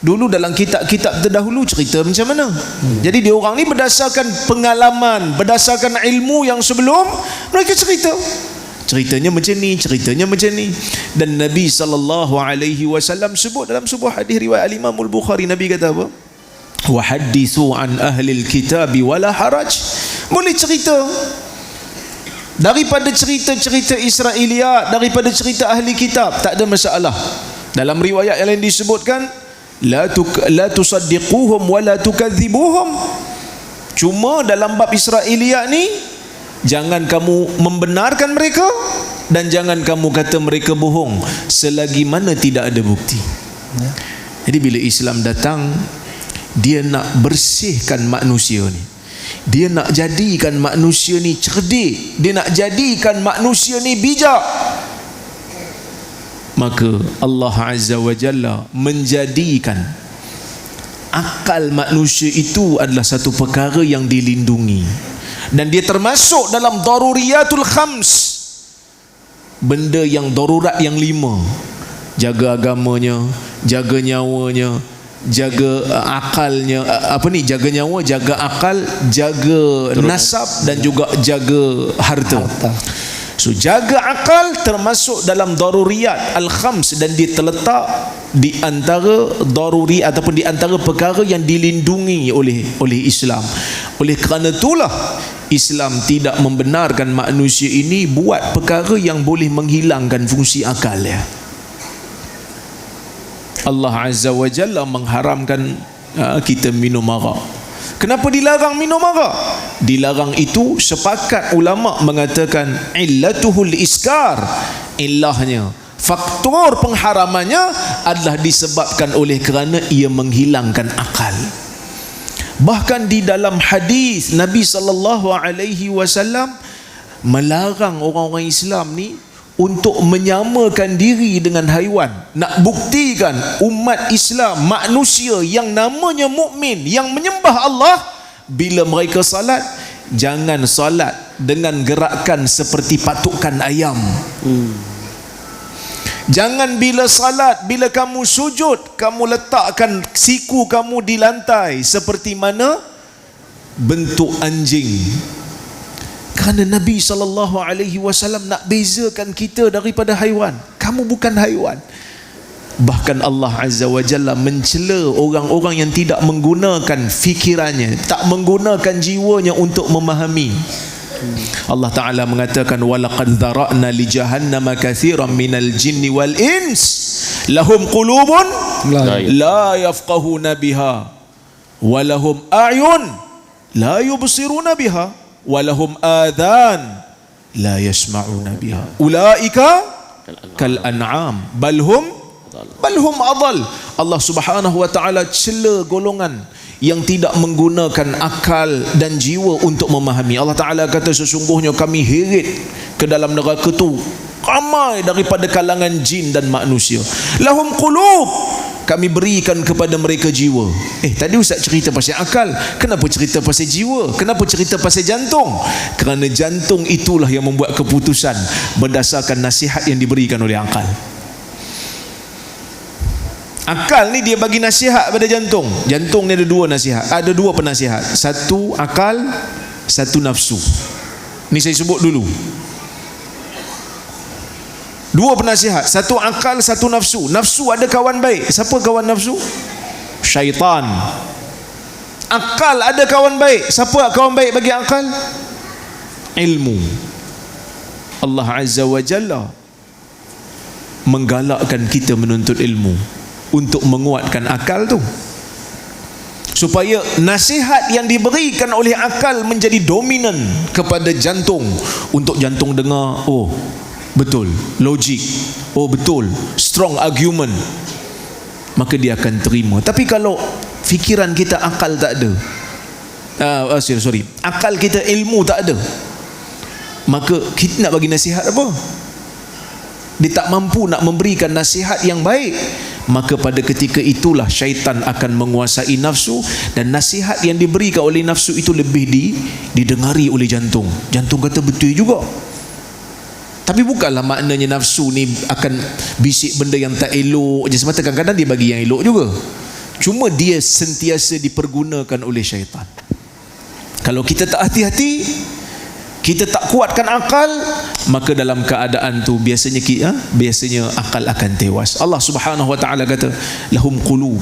dulu dalam kitab-kitab terdahulu cerita macam mana? Jadi dia orang ni berdasarkan pengalaman, berdasarkan ilmu yang sebelum, mereka ceritanya macam ni, ceritanya macam ni. Dan Nabi SAW sebut dalam sebuah hadis riwayat Imam Al-Bukhari, Nabi kata apa? Wa hadithu an ahli al-kitab wala haraj. Boleh cerita daripada cerita-cerita Israiliyat, daripada cerita ahli kitab, tak ada masalah. Dalam riwayat yang lain disebutkan la tusaddiquhum wa la tukadzibuhum. Cuma dalam bab Israiliyat ni, jangan kamu membenarkan mereka dan jangan kamu kata mereka bohong selagi mana tidak ada bukti. Jadi bila Islam datang, dia nak bersihkan manusia ni, dia nak jadikan manusia ni cerdik, dia nak jadikan manusia ni bijak. Maka Allah Azza wa Jalla menjadikan akal manusia itu adalah satu perkara yang dilindungi, dan dia termasuk dalam daruriyatul khams, benda yang darurat yang 5. Jaga agamanya, jaga nyawanya, jaga akalnya, jaga nyawa, jaga akal, jaga nasab, dan juga jaga harta. So jaga akal termasuk dalam daruriyat al-khams, dan dia terletak di antara daruri ataupun di antara perkara yang dilindungi oleh Islam. Oleh kerana itulah Islam tidak membenarkan manusia ini buat perkara yang boleh menghilangkan fungsi akal ya. Allah Azza wa Jalla mengharamkan kita minum arak. Kenapa dilarang minum arak? Dilarang itu sepakat ulama mengatakan illatuhul iskar, illahnya, faktor pengharamannya adalah disebabkan oleh kerana ia menghilangkan akal. Bahkan di dalam hadis Nabi sallallahu alaihi wasallam melarang orang-orang Islam ni untuk menyamakan diri dengan haiwan. Nak buktikan umat Islam, manusia yang namanya mukmin, yang menyembah Allah, bila mereka salat, jangan salat dengan gerakan seperti patukan ayam. Jangan bila salat, bila kamu sujud, kamu letakkan siku kamu di lantai seperti mana bentuk anjing. Kerana Nabi SAW nak bezakan kita daripada haiwan. Kamu bukan haiwan. Bahkan Allah Azza wa Jalla mencela orang-orang yang tidak menggunakan fikirannya, tak menggunakan jiwanya untuk memahami. Allah Ta'ala mengatakan walaqad dhara'na li jahannama katsiran minal jinni wal ins lahum qulubun la yafqahuna biha wa lahum a'yun la yubsiruna biha walahum adhan la yasma'una biha ulaika kal an'am balhum adall. Allah Subhanahu wa taala cela golongan yang tidak menggunakan akal dan jiwa untuk memahami. Allah Taala kata sesungguhnya kami heret ke dalam neraka tu ramai daripada kalangan jin dan manusia. Lahum qulub, kami berikan kepada mereka jiwa. Tadi Ustaz cerita pasal akal, kenapa cerita pasal jiwa? Kenapa cerita pasal jantung? Kerana jantung itulah yang membuat keputusan berdasarkan nasihat yang diberikan oleh akal. Akal ni dia bagi nasihat pada jantung. Jantung ni ada 2 nasihat, ada 2 penasihat. Satu akal, satu nafsu. Ni saya sebut dulu. 2 penasihat, satu akal, satu nafsu. Nafsu ada kawan baik. Siapa kawan nafsu? Syaitan. Akal ada kawan baik. Siapa kawan baik bagi akal? Ilmu. Allah Azza wa Jalla menggalakkan kita menuntut ilmu untuk menguatkan akal tu, supaya nasihat yang diberikan oleh akal menjadi dominan kepada jantung. Untuk jantung dengar, oh betul, logik, oh betul, strong argument, maka dia akan terima. Tapi kalau fikiran kita akal tak ada, akal kita ilmu tak ada, maka kita nak bagi nasihat apa? Dia tak mampu nak memberikan nasihat yang baik. Maka pada ketika itulah syaitan akan menguasai nafsu, dan nasihat yang diberikan oleh nafsu itu lebih didengari oleh jantung. Jantung kata betul juga. Tapi bukanlah maknanya nafsu ni akan bisik benda yang tak elok je semata. Kadang-kadang dia bagi yang elok juga. Cuma dia sentiasa dipergunakan oleh syaitan. Kalau kita tak hati-hati, kita tak kuatkan akal, maka dalam keadaan tu biasanya akal akan tewas. Allah Subhanahu wa taala kata lahum qulub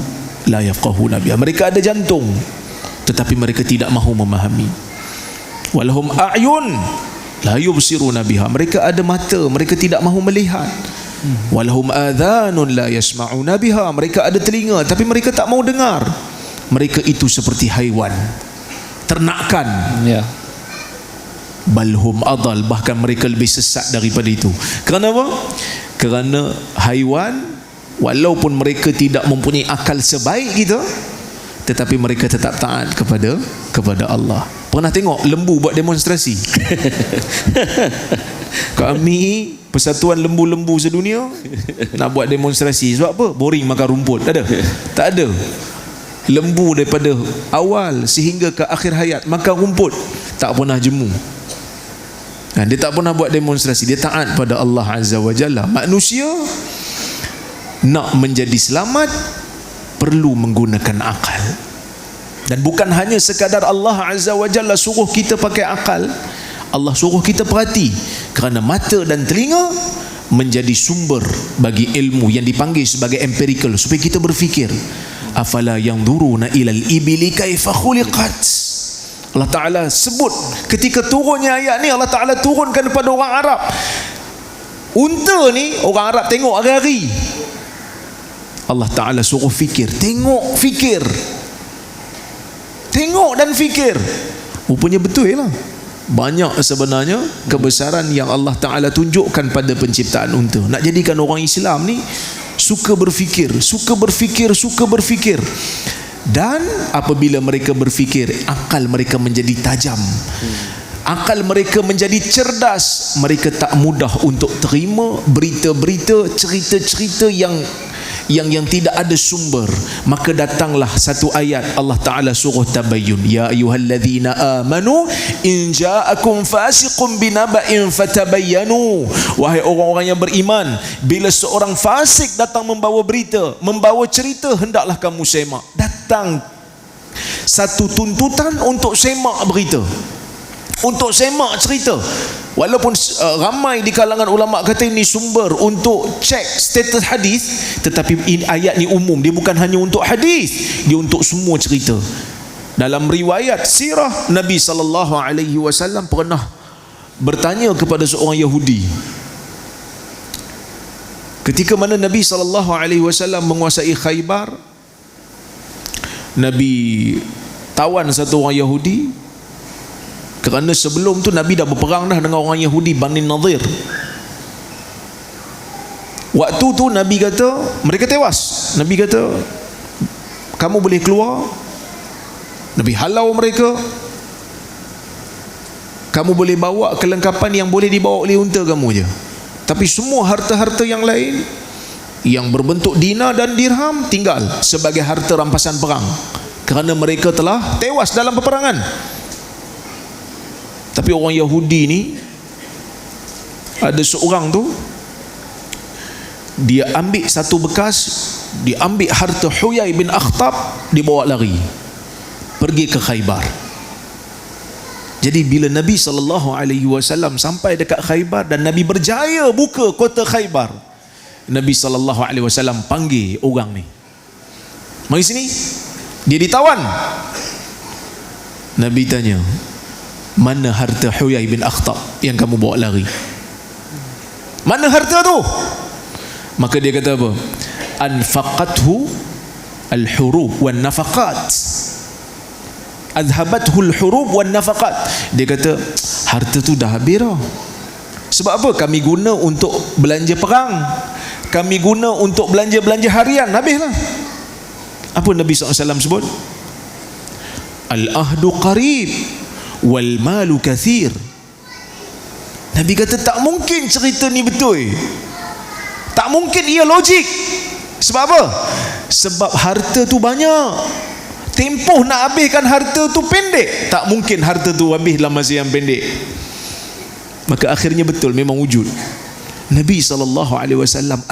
la yafqahuna biha. Mereka ada jantung tetapi mereka tidak mahu memahami. Walahum a'yun la yubsiruna biha. Mereka ada mata, mereka tidak mahu melihat. Walahum adhanun la yasma'una biha. Mereka ada telinga tapi mereka tak mahu dengar. Mereka itu seperti haiwan, ternakan. Balhum adal, bahkan mereka lebih sesat daripada itu. Kerana apa? Kerana haiwan, walaupun mereka tidak mempunyai akal sebaik kita, tetapi mereka tetap taat kepada Allah. Pernah tengok lembu buat demonstrasi? Kami Persatuan Lembu-Lembu Sedunia nak buat demonstrasi. Sebab apa? Boring makan rumput. Ada? Tak ada. lembu daripada awal sehingga ke akhir hayat, makan rumput, tak pernah jemu. Dia tak pernah buat demonstrasi, dia taat pada Allah Azza wa Jalla. Manusia nak menjadi selamat perlu menggunakan akal. Dan bukan hanya sekadar Allah Azza wa Jalla suruh kita pakai akal, Allah suruh kita perhati, kerana mata dan telinga menjadi sumber bagi ilmu yang dipanggil sebagai empirical, supaya kita berfikir. Afala yanzuruna ilal ibili kaifa khuliqat. Allah Ta'ala sebut ketika turunnya ayat ni, Allah Ta'ala turunkan kepada orang Arab. Unta ni orang Arab tengok hari-hari. Allah Ta'ala suruh fikir, tengok, fikir, tengok dan fikir. Rupanya betul lah, banyak sebenarnya kebesaran yang Allah Ta'ala tunjukkan pada penciptaan unta. Nak jadikan orang Islam ni suka berfikir, suka berfikir, suka berfikir. Dan apabila mereka berfikir, akal mereka menjadi tajam, akal mereka menjadi cerdas. Mereka tak mudah untuk terima berita-berita, cerita-cerita yang tidak ada sumber. Maka datanglah satu ayat, Allah Ta'ala suruh tabayyun. Ya ayyuhalladzina amanu in ja'akum fasiqun binaba'in fatabayyanu. Wahai orang-orang yang beriman, bila seorang fasik datang membawa berita, membawa cerita, hendaklah kamu semak. Datang satu tuntutan untuk semak berita, untuk semak cerita. Walaupun ramai di kalangan ulama kata ini sumber untuk cek status hadis, tetapi ayat ni umum, dia bukan hanya untuk hadis, dia untuk semua cerita. Dalam riwayat sirah, Nabi SAW pernah bertanya kepada seorang Yahudi. Ketika mana Nabi SAW menguasai Khaybar, Nabi tawan satu orang Yahudi. Kerana sebelum tu Nabi dah berperang dah dengan orang Yahudi Bani Nadir. Waktu tu Nabi kata mereka tewas. Nabi kata kamu boleh keluar. Nabi halau mereka. Kamu boleh bawa kelengkapan yang boleh dibawa oleh unta kamu je. Tapi semua harta-harta yang lain yang berbentuk dinar dan dirham tinggal sebagai harta rampasan perang, kerana mereka telah tewas dalam peperangan. Tapi orang Yahudi ni, ada seorang tu, dia ambil satu bekas, dia ambil harta Huyai bin Akhtab, dia bawa lari pergi ke Khaybar. Jadi bila Nabi SAW sampai dekat Khaybar dan Nabi berjaya buka kota Khaybar, Nabi SAW panggil orang ni, mari sini. Dia ditawan. Nabi tanya, mana harta Huyai bin Akhtab yang kamu bawa lari? Mana harta tu? Maka dia kata apa? Anfaqathu al-hurub wan nafaqat. Adhabathu al-hurub wan nafaqat. Dia kata harta tu dah habis dah. Sebab apa? Kami guna untuk belanja perang, kami guna untuk belanja-belanja harian, habislah. Apa Nabi SAW sebut? Al-ahdu qarib wal malu kathir. Nabi kata tak mungkin cerita ni betul, tak mungkin ia logik. Sebab apa? Sebab harta tu banyak, tempoh nak habiskan harta tu pendek. Tak mungkin harta tu habis dalam masa yang pendek. Maka akhirnya betul, memang wujud. Nabi SAW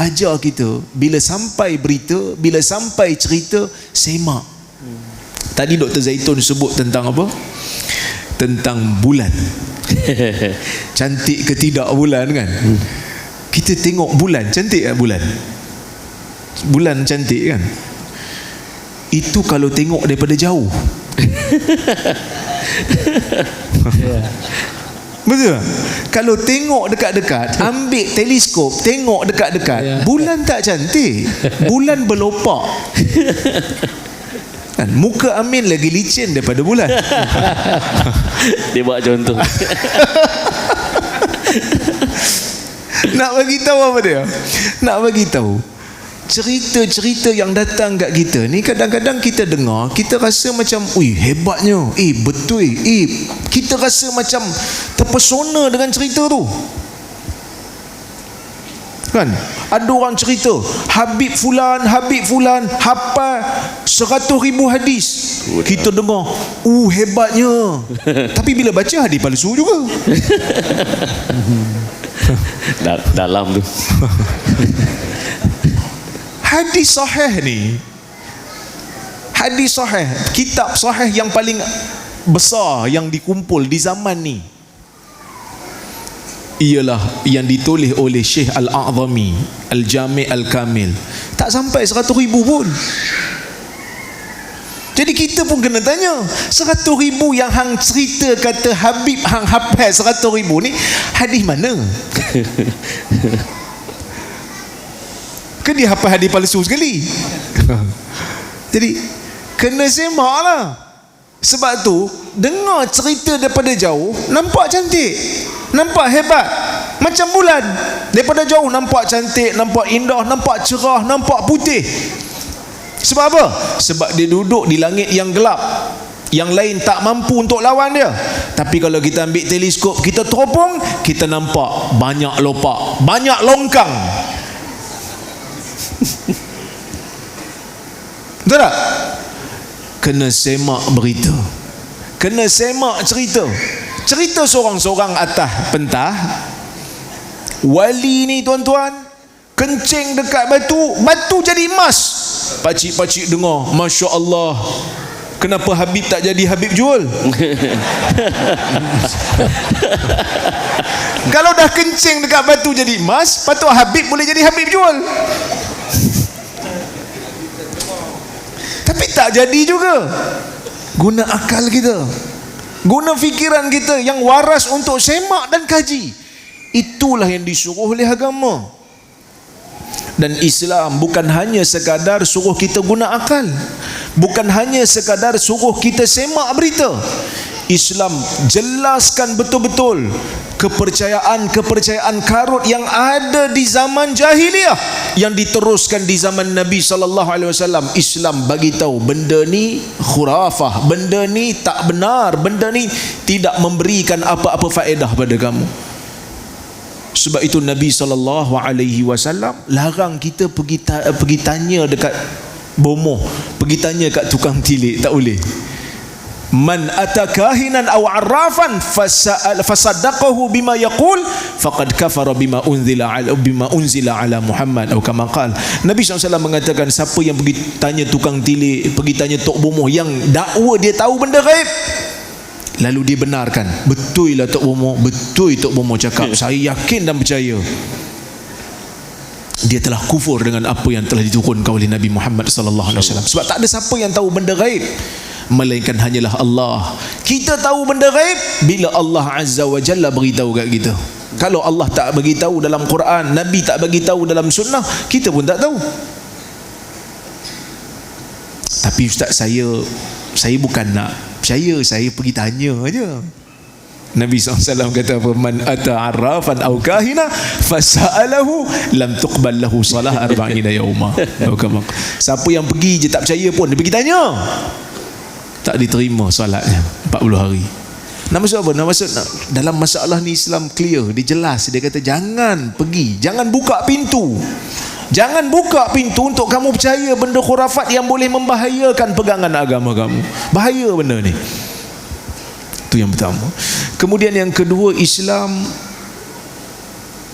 ajar kita, bila sampai berita, bila sampai cerita, semak. Tadi Dr. Zaitun sebut tentang apa? Tentang bulan. Cantik ke tidak bulan kan? Kita tengok bulan, cantik tak bulan? Bulan cantik kan? Itu kalau tengok daripada jauh. Betul tak? Kalau tengok dekat-dekat, ambil teleskop, tengok dekat-dekat, bulan tak cantik, bulan berlopak. Kan? Muka Amin lagi licin daripada bulan. Dia buat contoh. Nak bagi tahu apa dia? Nak bagi tahu cerita-cerita yang datang kat kita ni, kadang-kadang kita dengar, kita rasa macam, ui hebatnya, betul, kita rasa macam terpesona dengan cerita tu. Kan? Ada orang cerita Habib Fulan hafal 100,000 hadis. Kita dengar, hebatnya. Tapi bila baca hadis palsu juga. Dalam tu. Hadis sahih ni, hadis sahih, kitab sahih yang paling besar yang dikumpul di zaman ni ialah yang ditulis oleh Syekh Al-A'zami, Al-Jami' Al-Kamil. Tak sampai 100,000 pun. Jadi kita pun kena tanya, 100,000 yang hang cerita kata Habib hang hafal 100,000 ni hadis mana? Ke dia hafal hadis palsu sekali? Jadi kena semak lah. Sebab tu dengar cerita daripada jauh nampak cantik, nampak hebat, macam bulan. Daripada jauh nampak cantik, nampak indah, nampak cerah, nampak putih. Sebab apa? Sebab dia duduk di langit yang gelap, yang lain tak mampu untuk lawan dia. Tapi kalau kita ambil teleskop, kita teropong, kita nampak banyak lopak, banyak longkang. Betul tak? Kena semak berita, kena semak cerita. Cerita seorang-seorang atas pentah, wali ni tuan-tuan, kencing dekat batu jadi emas. Pakcik-pakcik dengar, Masya Allah, kenapa Habib tak jadi Habib jual? Kalau dah kencing dekat batu jadi emas, patut Habib boleh jadi Habib jual. Tapi tak jadi juga. Guna akal kita, guna fikiran kita yang waras untuk semak dan kaji. Itulah yang disuruh oleh agama. Dan Islam bukan hanya sekadar suruh kita guna akal, bukan hanya sekadar suruh kita semak berita. Islam jelaskan betul-betul kepercayaan karut yang ada di zaman jahiliyah yang diteruskan di zaman Nabi SAW. Islam bagi tahu benda ni khurafah, benda ni tak benar, benda ni tidak memberikan apa-apa faedah pada kamu. Sebab itu Nabi SAW larang kita pergi tanya dekat bomoh, pergi tanya kat tukang tilik, tak boleh. Man atakahinan aw arrafan fasaddaqahu bima yaqul faqad kafara bima unzila ala Muhammad atau kama qala. Nabi SAW mengatakan, siapa yang pergi tanya tukang tilik, pergi tanya tok bomoh yang dakwa dia tahu benda gaib, lalu dia benarkan, betul lah tok bomoh, betul tok bomoh cakap, saya yakin dan percaya, dia telah kufur dengan apa yang telah diturunkan oleh Nabi Muhammad sallallahu alaihi wasallam. Sebab tak ada siapa yang tahu benda gaib melainkan hanyalah Allah. Kita tahu benda gaib bila Allah Azza wa Jalla beritahu kat kita. Kalau Allah tak beritahu dalam Quran, Nabi tak beritahu dalam sunnah, kita pun tak tahu. Tapi ustaz, saya bukan nak percaya, saya pergi tanya aja. Nabi SAW kata apa? Man ata'arrafan aw kahina fasa'alahu lam tuqbal lahu salah 40 yauma. Siapa yang pergi je tak percaya pun, dia pergi tanya, tak diterima solatnya 40 hari. Nak maksud apa? Nak maksud dalam masalah ni Islam clear, dia jelas. Dia kata jangan pergi, jangan buka pintu, jangan buka pintu untuk kamu percaya benda khurafat yang boleh membahayakan pegangan agama kamu. Bahaya benda ni. Itu yang pertama. Kemudian yang kedua, Islam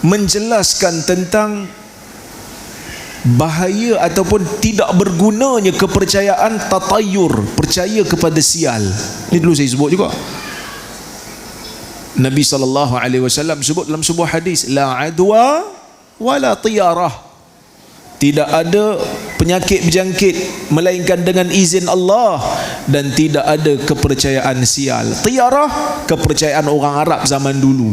menjelaskan tentang bahaya ataupun tidak bergunanya kepercayaan tatayur, percaya kepada sial. Ini dulu saya sebut juga. Nabi SAW sebut dalam sebuah hadis, la adwa wala tiyarah. Tidak ada penyakit berjangkit melainkan dengan izin Allah, dan tidak ada kepercayaan sial. Tiyarah, kepercayaan orang Arab zaman dulu.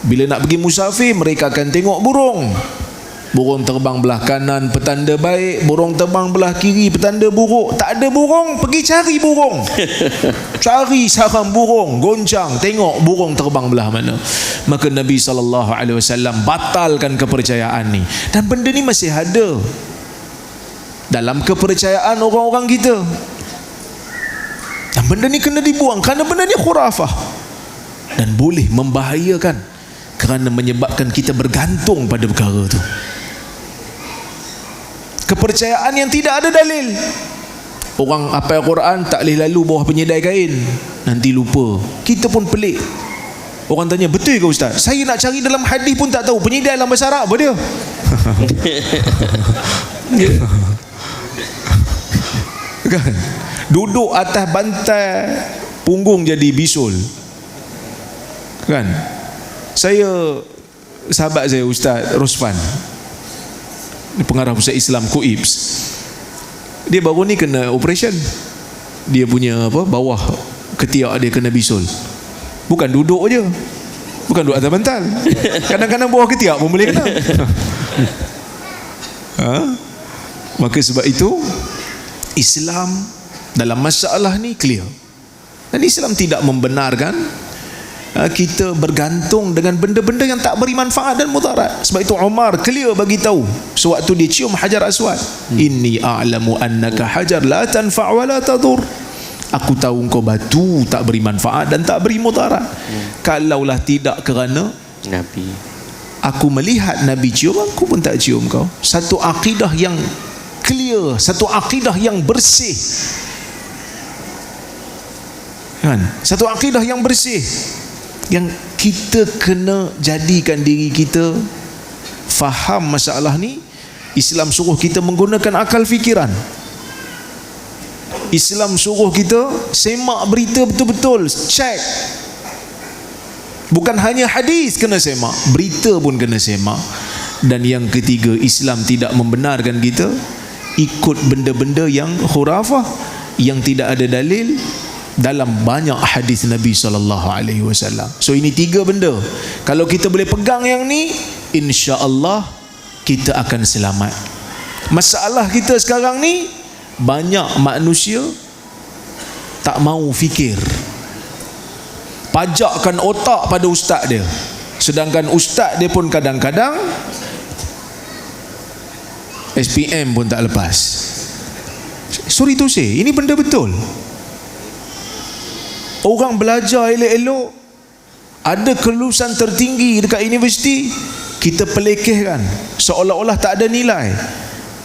Bila nak pergi musafir, mereka akan tengok burung. Burung terbang belah kanan, petanda baik. Burung terbang belah kiri, petanda buruk. Tak ada burung, pergi cari burung. Cari sarang burung, goncang, tengok burung terbang belah mana. Maka Nabi SAW batalkan kepercayaan ni. Dan benda ni masih ada dalam kepercayaan orang-orang kita. Dan benda ni kena dibuang kerana benda ni khurafah dan boleh membahayakan kerana menyebabkan kita bergantung pada perkara tu. kepercayaan yang tidak ada dalil. Orang hafal Quran tak boleh lalu bawah penyedai kain, nanti lupa. Kita pun pelik. Orang tanya, betul ke ustaz? Saya nak cari dalam hadis pun tak tahu penyedai dalam bahasa Arab apa dia. Kan? Duduk atas bantal, punggung jadi bisul. Kan? Saya, sahabat saya Ustaz Rosfan, pengarah pusat Islam KUIPS, dia baru ni kena operation. Dia punya bawah ketiak dia kena bisul. Bukan duduk je, bukan duduk atas bantal, kadang-kadang bawah ketiak pun boleh kena. Maka sebab itu Islam dalam masalah ni clear. Dan Islam tidak membenarkan kita bergantung dengan benda-benda yang tak beri manfaat dan mudarat. Sebab itu Umar clear bagi tahu sewaktu dia cium Hajar Aswad, inni a'lamu annaka hajar la tanfa' wa la tadur. Aku tahu engkau batu tak beri manfaat dan tak beri mudarat. Kalaulah tidak kerana Nabi, aku melihat Nabi cium, aku pun tak cium kau. Satu akidah yang clear, satu akidah yang bersih. Kan? Satu akidah yang bersih, yang kita kena jadikan diri kita faham masalah ni. Islam suruh kita menggunakan akal fikiran. Islam suruh kita semak berita betul-betul, check. Bukan hanya hadis kena semak, berita pun kena semak. Dan yang ketiga, Islam tidak membenarkan kita ikut benda-benda yang khurafah, yang tidak ada dalil dalam banyak hadis Nabi SAW. So ini 3 benda. Kalau kita boleh pegang yang ni, insya-Allah kita akan selamat. Masalah kita sekarang ni, banyak manusia tak mau fikir, pajakkan otak pada ustaz dia, sedangkan ustaz dia pun kadang-kadang SPM pun tak lepas. Sorry to say, ini benda betul. Orang belajar elok-elok, ada kelulusan tertinggi dekat universiti, kita pelekehkan seolah-olah tak ada nilai.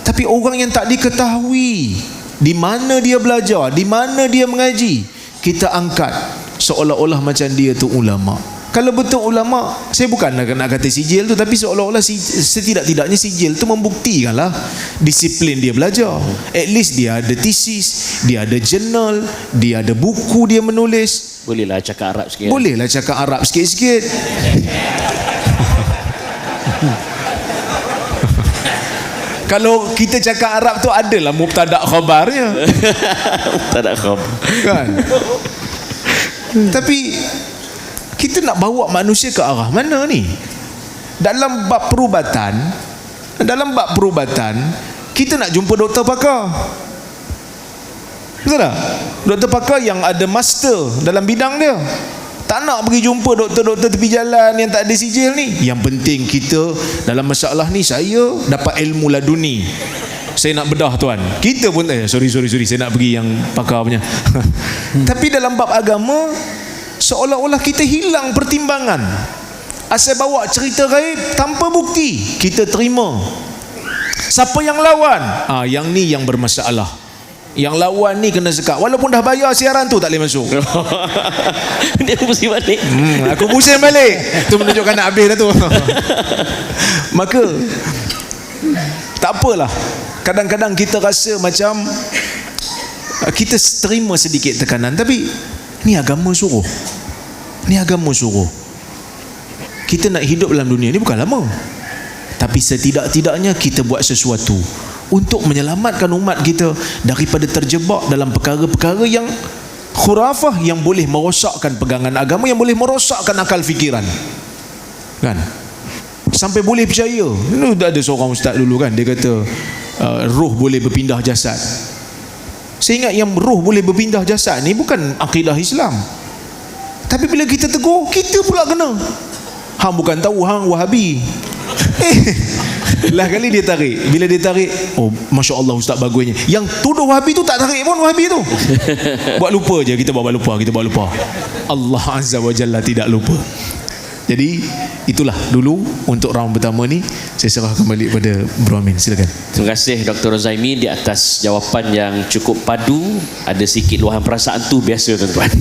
Tapi orang yang tak diketahui di mana dia belajar, di mana dia mengaji, kita angkat seolah-olah macam dia tu ulama. Kalau betul ulama, saya bukan nak kata sijil tu, tapi seolah-olah setidak-tidaknya sijil tu membuktikanlah disiplin dia belajar. At least dia ada tesis, dia ada jurnal, dia ada buku dia menulis. bolehlah cakap Arab sikit. Bolehlah cakap Arab sikit-sikit. Kalau kita cakap Arab tu adalah mubtada' khabarnya. Mubtada' khabar. Kan? Tapi kita nak bawa manusia ke arah mana ni? Dalam bab perubatan, kita nak jumpa doktor pakar. Betul tak? Doktor pakar yang ada master dalam bidang dia. Tak nak pergi jumpa doktor-doktor tepi jalan yang tak ada sijil ni. Yang penting kita dalam masalah ni, saya dapat ilmu laduni, saya nak bedah tuan. Kita pun sorry saya nak pergi yang pakar punya. Tapi dalam bab agama, seolah-olah kita hilang pertimbangan. Asal bawa cerita gaib tanpa bukti, kita terima. Siapa yang lawan? Yang ni yang bermasalah. Yang lawan ni kena sekat. Walaupun dah bayar siaran tu, tak boleh masuk. Dia pusing balik. Aku pusing balik. Tu menunjukkan nak habis dah tu. Maka tak apalah. Kadang-kadang kita rasa macam kita terima sedikit tekanan, tapi ni agama suruh. Ni agama suruh. Kita nak hidup dalam dunia ni bukan lama, tapi setidak-tidaknya kita buat sesuatu untuk menyelamatkan umat kita daripada terjebak dalam perkara-perkara yang khurafah, yang boleh merosakkan pegangan agama, yang boleh merosakkan akal fikiran. Kan? Sampai boleh percaya. Ada seorang ustaz dulu kan, dia kata roh boleh berpindah jasad. Saya ingat yang roh boleh berpindah jasad ni bukan akidah Islam. Tapi bila kita tegur, kita pula kena. Hang bukan tahu, hang Wahabi. Lah kali dia tarik. Bila dia tarik, oh Masya Allah ustaz bagusnya. Yang tuduh Wahabi tu tak tarik pun Wahabi tu. Buat lupa je. Kita buat lupa. Allah Azza wa Jalla tidak lupa. Jadi itulah dulu untuk round pertama ni. Saya serah kembali kepada Bro Amin. Silakan. Terima kasih Dr. Rozaimi di atas jawapan yang cukup padu. Ada sikit luahan perasaan tu biasa tuan-tuan.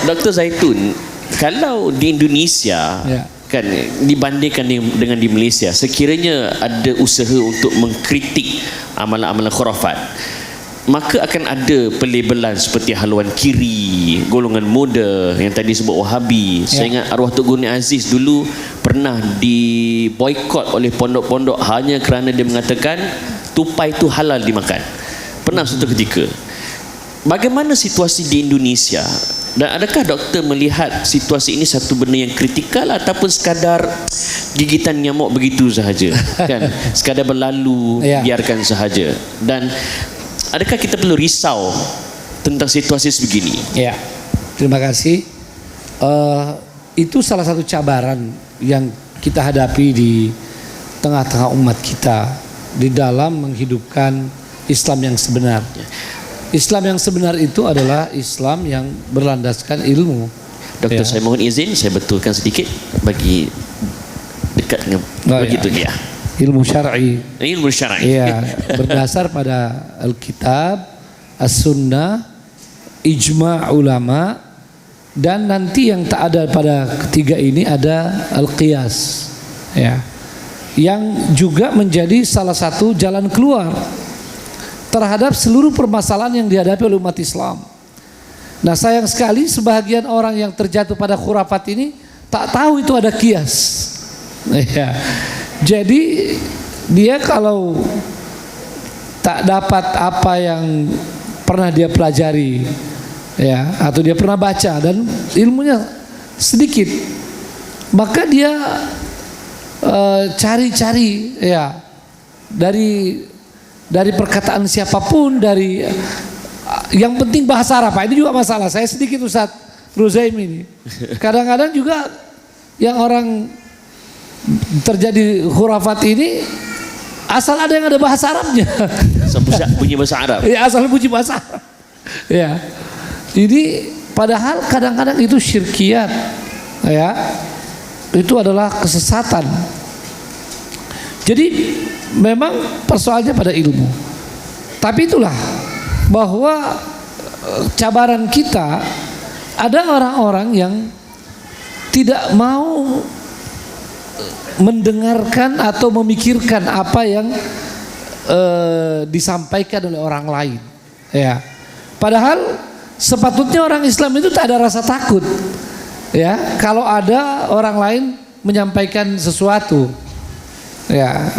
Dr. Zaitun, kalau di Indonesia kan dibandingkan dengan di Malaysia, sekiranya ada usaha untuk mengkritik amalan-amalan khurafat, maka akan ada pelabelan seperti haluan kiri, golongan muda, yang tadi sebut Wahabi. Saya ingat arwah Tok Guru Aziz dulu pernah diboikot oleh pondok-pondok hanya kerana dia mengatakan tupai itu halal dimakan. Pernah suatu ketika. Bagaimana situasi di Indonesia? Dan adakah doktor melihat situasi ini satu benda yang kritikal ataupun sekadar gigitan nyamuk begitu sahaja? Kan? Sekadar berlalu, biarkan sahaja. Dan adakah kita perlu risau tentang situasi sebegini? Ya, terima kasih. Itu salah satu cabaran yang kita hadapi di tengah-tengah umat kita di dalam menghidupkan Islam yang sebenar. Islam yang sebenar itu adalah Islam yang berlandaskan ilmu. Doktor, saya mohon izin, saya betulkan sedikit bagi dekat dengan begitu dia. Ilmu syar'i. Ilmu syar'i. Iya, berdasar pada Alkitab, As-Sunnah, ijma' ulama, dan nanti yang tak ada pada ketiga ini ada Al-Qiyas. Ya. Yang juga menjadi salah satu jalan keluar terhadap seluruh permasalahan yang dihadapi oleh umat Islam. Nah, sayang sekali sebahagian orang yang terjatuh pada khurafat ini tak tahu itu ada qiyas. Ya. Jadi dia kalau tak dapat apa yang pernah dia pelajari, ya, atau dia pernah baca dan ilmunya sedikit, maka dia cari-cari, ya, dari perkataan siapapun, dari yang penting bahasa Arab. Ini juga masalah. Saya sedikit Ustaz Rozaimi ini. Kadang-kadang juga yang orang terjadi khurafat ini asal ada yang ada bahasa Arabnya. Asal bunyi bahasa Arab. Ya, asal bunyi bahasa Arab. Ya. Jadi padahal kadang-kadang itu syirkiyat. Ya. Itu adalah kesesatan. Jadi memang persoalannya pada ilmu. Tapi itulah bahwa cabaran kita, ada orang-orang yang tidak mau mendengarkan atau memikirkan apa yang disampaikan oleh orang lain. Ya. Padahal sepatutnya orang Islam itu tak ada rasa takut. Ya, kalau ada orang lain menyampaikan sesuatu, ya,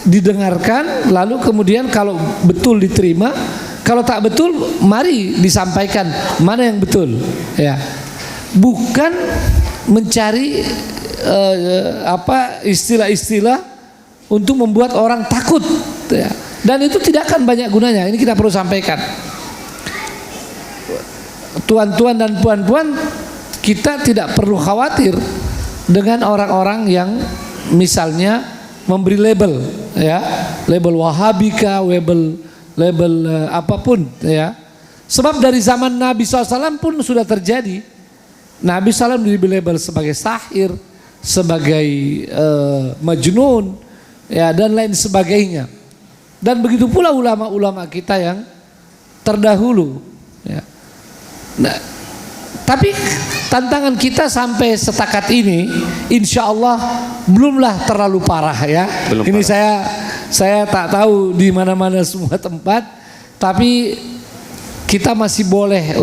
didengarkan, lalu kemudian kalau betul diterima, kalau tak betul mari disampaikan mana yang betul, ya. Bukan mencari istilah-istilah untuk membuat orang takut, ya. Dan itu tidak akan banyak gunanya. Ini kita perlu sampaikan, tuan-tuan dan puan-puan, kita tidak perlu khawatir dengan orang-orang yang misalnya memberi label, ya, label Wahabika, label apapun, ya. Sebab dari zaman Nabi SAW pun sudah terjadi. Nabi SAW diberi label sebagai sahir, sebagai majnun, ya, dan lain sebagainya. Dan begitu pula ulama-ulama kita yang terdahulu, ya. Nah, tapi tantangan kita sampai setakat ini, insya Allah belumlah terlalu parah, ya. Belum ini parah. Saya tak tahu di mana-mana semua tempat, tapi kita masih boleh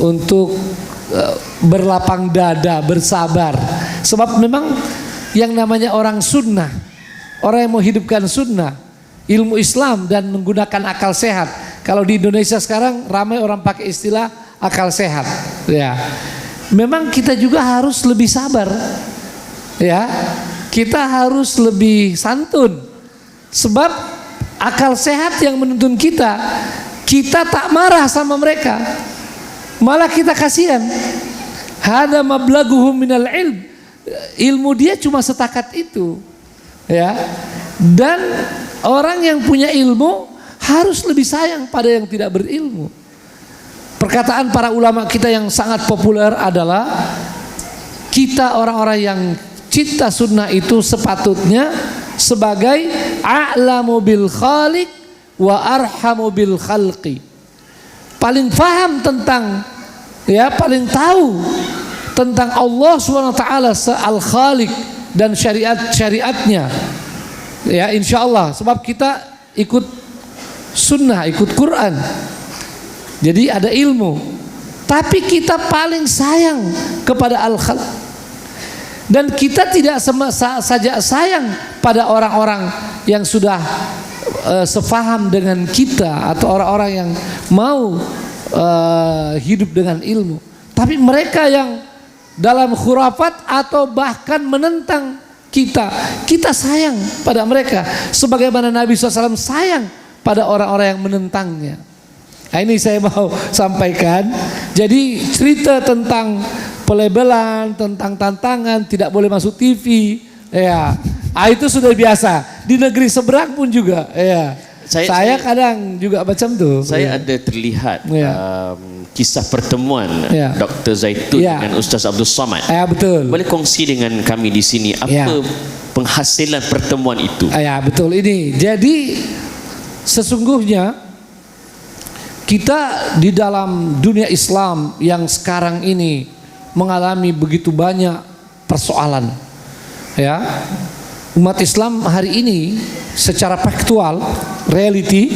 untuk berlapang dada, bersabar. Sebab memang yang namanya orang sunnah, orang yang mau hidupkan sunnah, ilmu Islam dan menggunakan akal sehat. Kalau di Indonesia sekarang ramai orang pakai istilah akal sehat, ya. Memang kita juga harus lebih sabar, ya. Kita harus lebih santun. Sebab akal sehat yang menuntun kita tak marah sama mereka. Malah kita kasihan. Hada mablaghuhum minal ilm. Ilmu dia cuma setakat itu, ya. Dan orang yang punya ilmu harus lebih sayang pada yang tidak berilmu. perkataan para ulama kita yang sangat populer adalah kita orang-orang yang cinta sunnah itu sepatutnya sebagai a'lamu bil khaliq wa arhamu bil khalqi, paling faham tentang, ya, paling tahu tentang Allah Subhanahu wa taala al khaliq dan syariatnya, ya, insyaallah, sebab kita ikut sunnah, ikut Quran, jadi ada ilmu. Tapi kita paling sayang kepada al khalq, dan kita tidak saja sayang pada orang-orang yang sudah sefaham dengan kita atau orang-orang yang mau hidup dengan ilmu, tapi mereka yang dalam khurafat atau bahkan menentang kita sayang pada mereka sebagaimana Nabi SAW sayang pada orang-orang yang menentangnya. Nah, ini saya mau sampaikan. Jadi cerita tentang pelebelan, tentang tantangan, tidak boleh masuk TV, ya, itu sudah biasa. Di negeri seberang pun juga, ya. Saya kadang juga macam tuh. Saya ada terlihat kisah pertemuan Dr. Zaitun dengan Ustaz Abdul Samad. Betul. Boleh kongsi dengan kami di sini apa penghasilan pertemuan itu? Betul ini. Jadi sesungguhnya kita di dalam dunia Islam yang sekarang ini mengalami begitu banyak persoalan, ya. Umat Islam hari ini secara faktual, reality,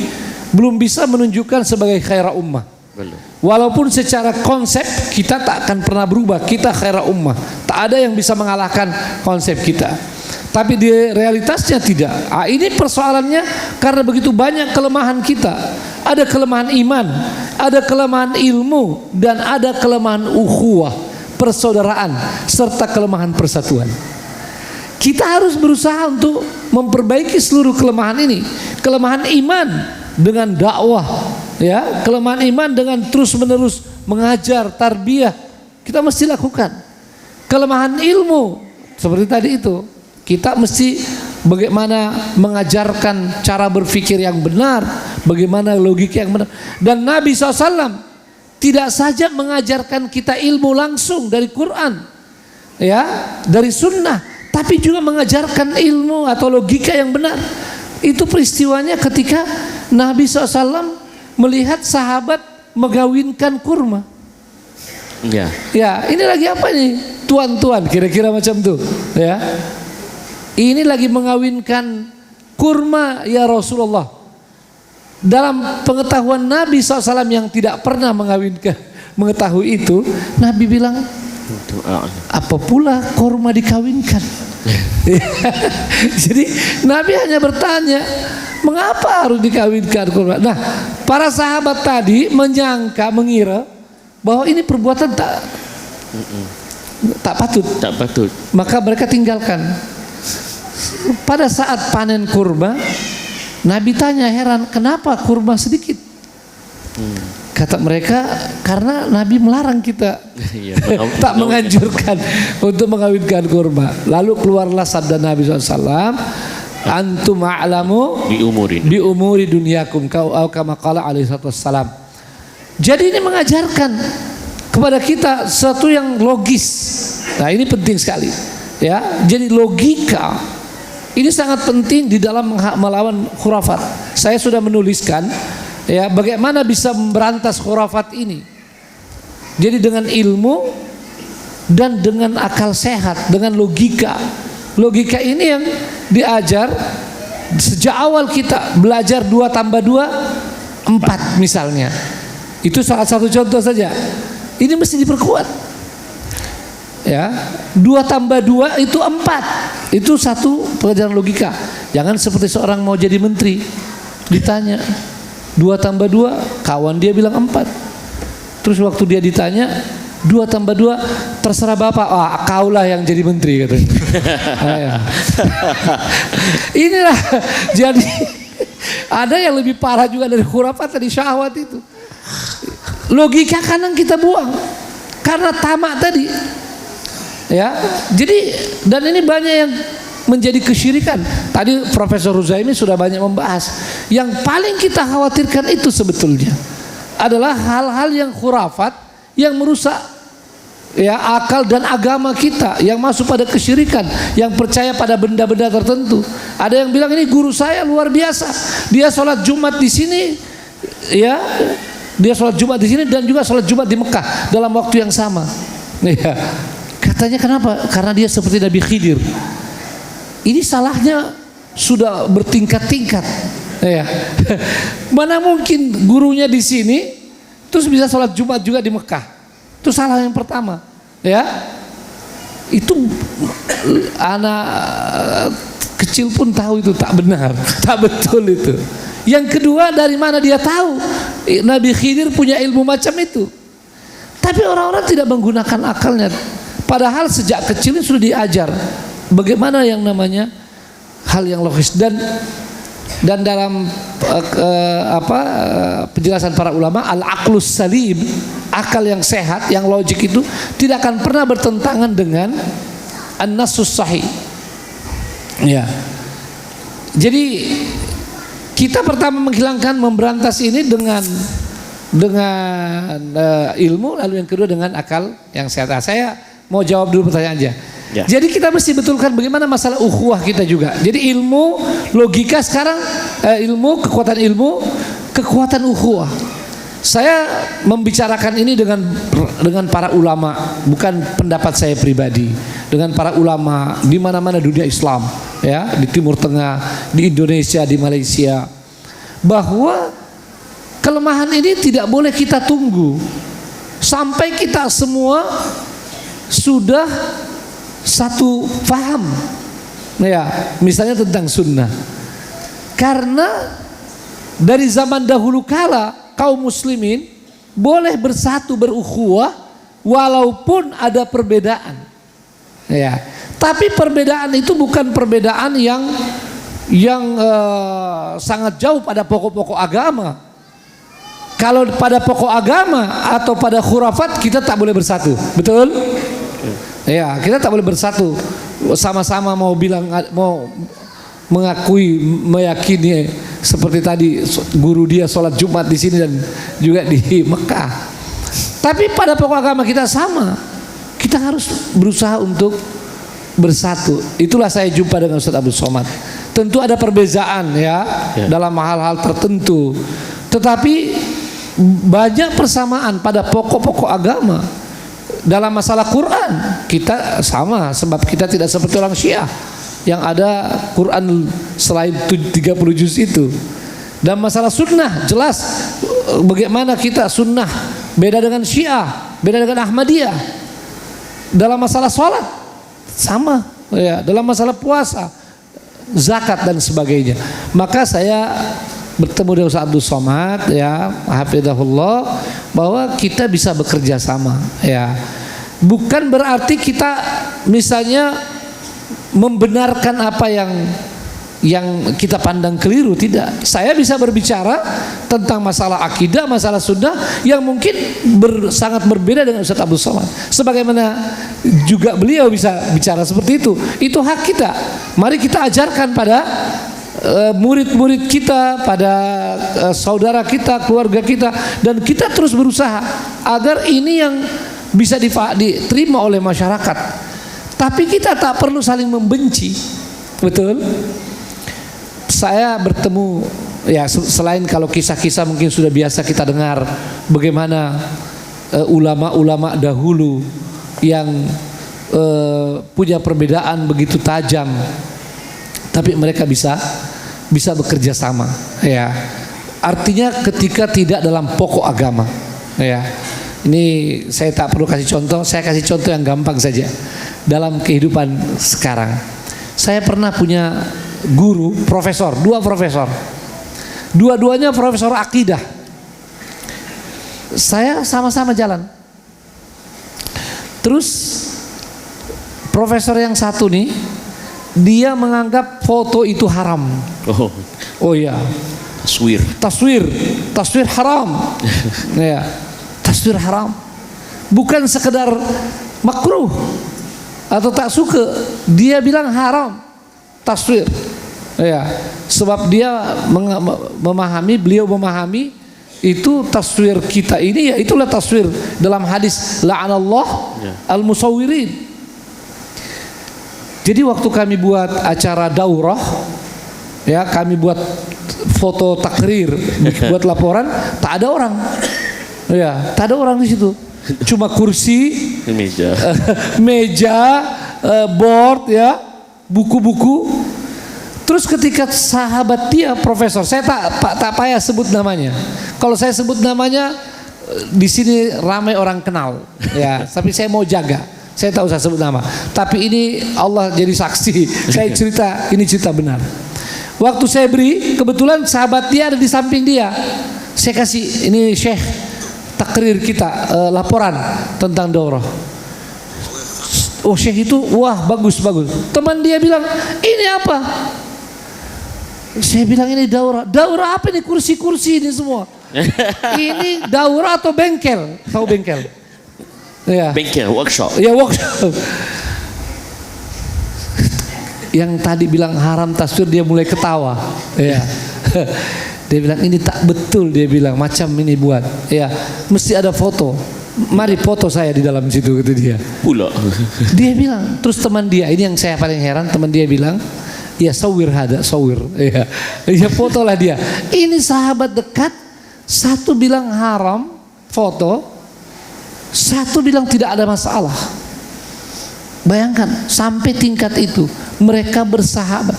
belum bisa menunjukkan sebagai khairah ummah. Walaupun secara konsep kita tak akan pernah berubah, kita khairah ummah, tak ada yang bisa mengalahkan konsep kita. Tapi di realitasnya tidak. Ini persoalannya karena begitu banyak kelemahan kita. Ada kelemahan iman, ada kelemahan ilmu, dan ada kelemahan ukhuwah, persaudaraan, serta kelemahan persatuan. Kita harus berusaha untuk memperbaiki seluruh kelemahan ini. Kelemahan iman dengan dakwah, ya, kelemahan iman dengan terus-menerus mengajar, tarbiyah, kita mesti lakukan. Kelemahan ilmu seperti tadi itu, kita mesti bagaimana mengajarkan cara berpikir yang benar, bagaimana logika yang benar. Dan Nabi SAW tidak saja mengajarkan kita ilmu langsung dari Quran, ya, dari sunnah, tapi juga mengajarkan ilmu atau logika yang benar. Itu peristiwanya ketika Nabi SAW melihat sahabat mengawinkan kurma. Ya, ini lagi apa nih? Tuan-tuan, kira-kira macam tuh, ya. Ini lagi mengawinkan kurma, ya Rasulullah. Dalam pengetahuan Nabi SAW yang tidak pernah mengetahui itu, Nabi bilang, apa pula kurma dikawinkan? Jadi Nabi hanya bertanya, mengapa harus dikawinkan kurma? Nah, para sahabat tadi mengira bahwa ini perbuatan tak patut. Maka mereka tinggalkan. Pada saat panen kurma, Nabi tanya, heran, kenapa kurma sedikit? Kata mereka, karena Nabi melarang kita, tak menganjurkan untuk mengawinkan kurma. Lalu keluarlah sabda Nabi SAW, antum a'lamu bi umuri dunyakum, kama qala alaihi wassalam. Jadi ini mengajarkan kepada kita sesuatu yang logis. Nah, ini penting sekali, ya. Jadi logika ini sangat penting di dalam melawan khurafat. Saya sudah menuliskan, ya, bagaimana bisa memberantas khurafat ini. Jadi dengan ilmu dan dengan akal sehat, dengan logika. Logika ini yang diajar sejak awal kita belajar 2 tambah 2 4 misalnya. Itu salah satu contoh saja. Ini mesti diperkuat. Ya, 2 tambah 2 itu 4. Itu satu pelajaran logika. Jangan seperti seorang mau jadi menteri, ditanya 2 tambah 2, kawan dia bilang 4. Terus waktu dia ditanya 2 tambah 2, terserah bapak, kaulah yang jadi menteri, katanya. Inilah, jadi ada yang lebih parah juga dari khurafat tadi, syahwat itu. Logika kadang kita buang karena tamak tadi. Ya, jadi dan ini banyak yang menjadi kesyirikan. Tadi Profesor Ruzaimi sudah banyak membahas. Yang paling kita khawatirkan itu sebetulnya, adalah hal-hal yang khurafat yang merusak ya akal dan agama kita, yang masuk pada kesyirikan, yang percaya pada benda-benda tertentu. Ada yang bilang ini guru saya luar biasa, dia sholat Jumat di sini ya, dia sholat Jumat di sini dan juga sholat Jumat di Mekah dalam waktu yang sama. Ya. Katanya kenapa? Karena dia seperti Nabi Khidir. Ini salahnya sudah bertingkat-tingkat. Ya. Mana mungkin gurunya di sini terus bisa sholat Jumat juga di Mekah? Itu salah yang pertama. Ya, itu anak kecil pun tahu itu tak benar, tak betul itu. Yang kedua, dari mana dia tahu Nabi Khidir punya ilmu macam itu? Tapi orang-orang tidak menggunakan akalnya. Padahal sejak kecil sudah diajar bagaimana yang namanya hal yang logis, dan dalam penjelasan para ulama, al-aqlus salim, akal yang sehat, yang logik itu tidak akan pernah bertentangan dengan an-nassus sahih. Ya. Jadi kita pertama menghilangkan, memberantas ini dengan ilmu, lalu yang kedua dengan akal yang sehat. Saya mau jawab dulu pertanyaannya. Ya. Jadi kita mesti betulkan bagaimana masalah ukhuwah kita juga. Jadi ilmu, logika sekarang, kekuatan ukhuwah. Saya membicarakan ini dengan para ulama, bukan pendapat saya pribadi. Dengan para ulama di mana-mana dunia Islam, ya, di Timur Tengah, di Indonesia, di Malaysia, bahwa kelemahan ini tidak boleh kita tunggu sampai kita semua sudah satu paham, ya, misalnya tentang sunnah. Karena dari zaman dahulu kala kaum muslimin boleh bersatu, berukhuwah walaupun ada perbedaan, ya. Tapi perbedaan itu bukan perbedaan yang sangat jauh pada pokok-pokok agama. Kalau pada pokok agama atau pada khurafat kita tak boleh bersatu, betul? Ya, kita tak boleh bersatu. Sama-sama mau mengakui, meyakini seperti tadi guru dia sholat Jumat di sini dan juga di Mekah. Tapi pada pokok agama kita sama. Kita harus berusaha untuk bersatu. Itulah saya jumpa dengan Ustaz Abdul Somad. Tentu ada perbezaan ya dalam hal-hal tertentu. Tetapi banyak persamaan pada pokok-pokok agama. Dalam masalah Quran kita sama, sebab kita tidak seperti orang Syiah yang ada Quran selain 30 juz itu. Dan masalah sunnah jelas bagaimana kita sunnah beda dengan Syiah, beda dengan Ahmadiyah. Dalam masalah sholat sama, ya. Dalam masalah puasa, zakat dan sebagainya. Maka saya bertemu dengan Ustaz Abdul Somad, ya, hafizahullah, bahwa kita bisa bekerja sama, ya. Bukan berarti kita misalnya membenarkan apa yang kita pandang keliru, tidak. Saya bisa berbicara tentang masalah akidah, masalah sunnah yang mungkin sangat berbeda dengan Ustaz Abdul Somad. Sebagaimana juga beliau bisa bicara seperti itu. Itu hak kita. Mari kita ajarkan pada murid-murid kita, pada saudara kita, keluarga kita, dan kita terus berusaha agar ini yang bisa diterima oleh masyarakat. Tapi kita tak perlu saling membenci, betul? Saya bertemu, ya, selain kalau kisah-kisah mungkin sudah biasa kita dengar bagaimana ulama-ulama dahulu yang punya perbedaan begitu tajam, tapi mereka bisa bekerja sama, ya. Artinya ketika tidak dalam pokok agama, ya. Ini saya tak perlu kasih contoh, saya kasih contoh yang gampang saja. Dalam kehidupan sekarang, saya pernah punya guru, profesor, dua profesor, dua-duanya profesor akidah. Saya sama-sama jalan. Terus profesor yang satu nih, dia menganggap foto itu haram. Oh ya, taswir haram. Ya, taswir haram. Bukan sekedar makruh atau tak suka, dia bilang haram taswir. Ya, sebab dia beliau memahami Itu taswir kita ini, ya itulah taswir dalam hadis la'anallah al-musawwirin. Jadi waktu kami buat acara daurah, ya kami buat foto takrir, buat laporan, tak ada orang. Ya, tak ada orang di situ. Cuma kursi, meja, board, ya, buku-buku. Terus ketika sahabat dia profesor, saya tak payah sebut namanya. Kalau saya sebut namanya di sini ramai orang kenal, ya. Tapi saya mau jaga, saya tak usah sebut nama. Tapi ini Allah jadi saksi, saya cerita, ini cerita benar. Waktu saya beri, kebetulan sahabat dia ada di samping dia. Saya kasih ini Syekh takrir kita, laporan tentang daurah. Oh Syekh itu, wah bagus. Teman dia bilang, ini apa? Saya bilang ini daurah. Daurah apa ini, kursi-kursi ini semua? Ini daurah atau bengkel? Tahu bengkel? Ya. Bengkel, workshop. Ya workshop. Yang tadi bilang haram taswir, dia mulai ketawa. Ya. Dia bilang ini tak betul, dia bilang macam ini buat. Ya, mesti ada foto. Mari foto saya di dalam situ, kata dia. Pula. Dia bilang, terus teman dia, ini yang saya paling heran, teman dia bilang, ya sawir hada, sawir. Ya fotolah dia. Ini sahabat dekat, satu bilang haram foto, satu bilang tidak ada masalah. Bayangkan sampai tingkat itu mereka bersahabat.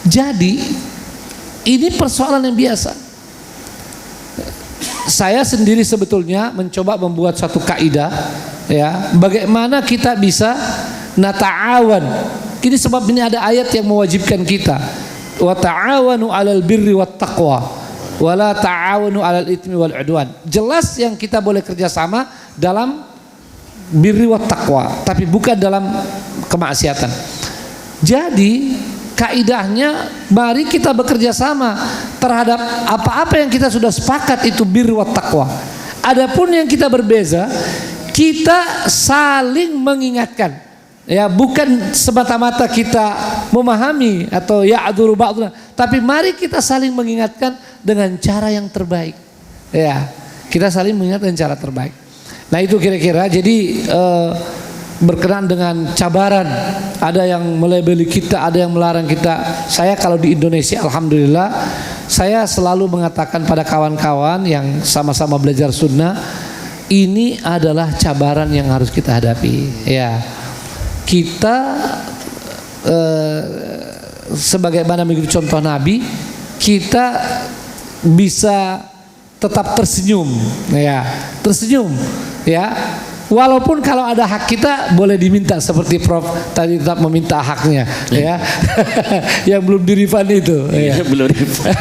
Jadi ini persoalan yang biasa. Saya sendiri sebetulnya mencoba membuat satu kaidah, ya, bagaimana kita bisa nata'awan. Ini sebab ini ada ayat yang mewajibkan kita, wa ta'awanu 'alal birri wat taqwa wa la ta'awanu 'alal itsmi wal 'udwan. Jelas yang kita boleh kerjasama dalam birri wat taqwa, tapi bukan dalam kemaksiatan. Jadi kaidahnya mari kita bekerja sama terhadap apa-apa yang kita sudah sepakat itu birri wat taqwa. Adapun yang kita berbeza, kita saling mengingatkan. Ya, bukan semata-mata kita memahami atau ya'dzuru ba'duna, tapi mari kita saling mengingatkan dengan cara yang terbaik. Ya, kita saling mengingatkan dengan cara terbaik. Nah, itu kira-kira. Jadi berkenaan dengan cabaran, ada yang melabeli kita, ada yang melarang kita. Saya kalau di Indonesia, alhamdulillah, saya selalu mengatakan pada kawan-kawan yang sama-sama belajar sunnah, ini adalah cabaran yang harus kita hadapi. Ya, kita sebagaimana mengikuti contoh Nabi, kita bisa tetap tersenyum, ya, tersenyum, ya. Walaupun kalau ada hak kita boleh diminta seperti Prof tadi tetap meminta haknya, ya, yang belum di-refund itu, ya. Belum refund.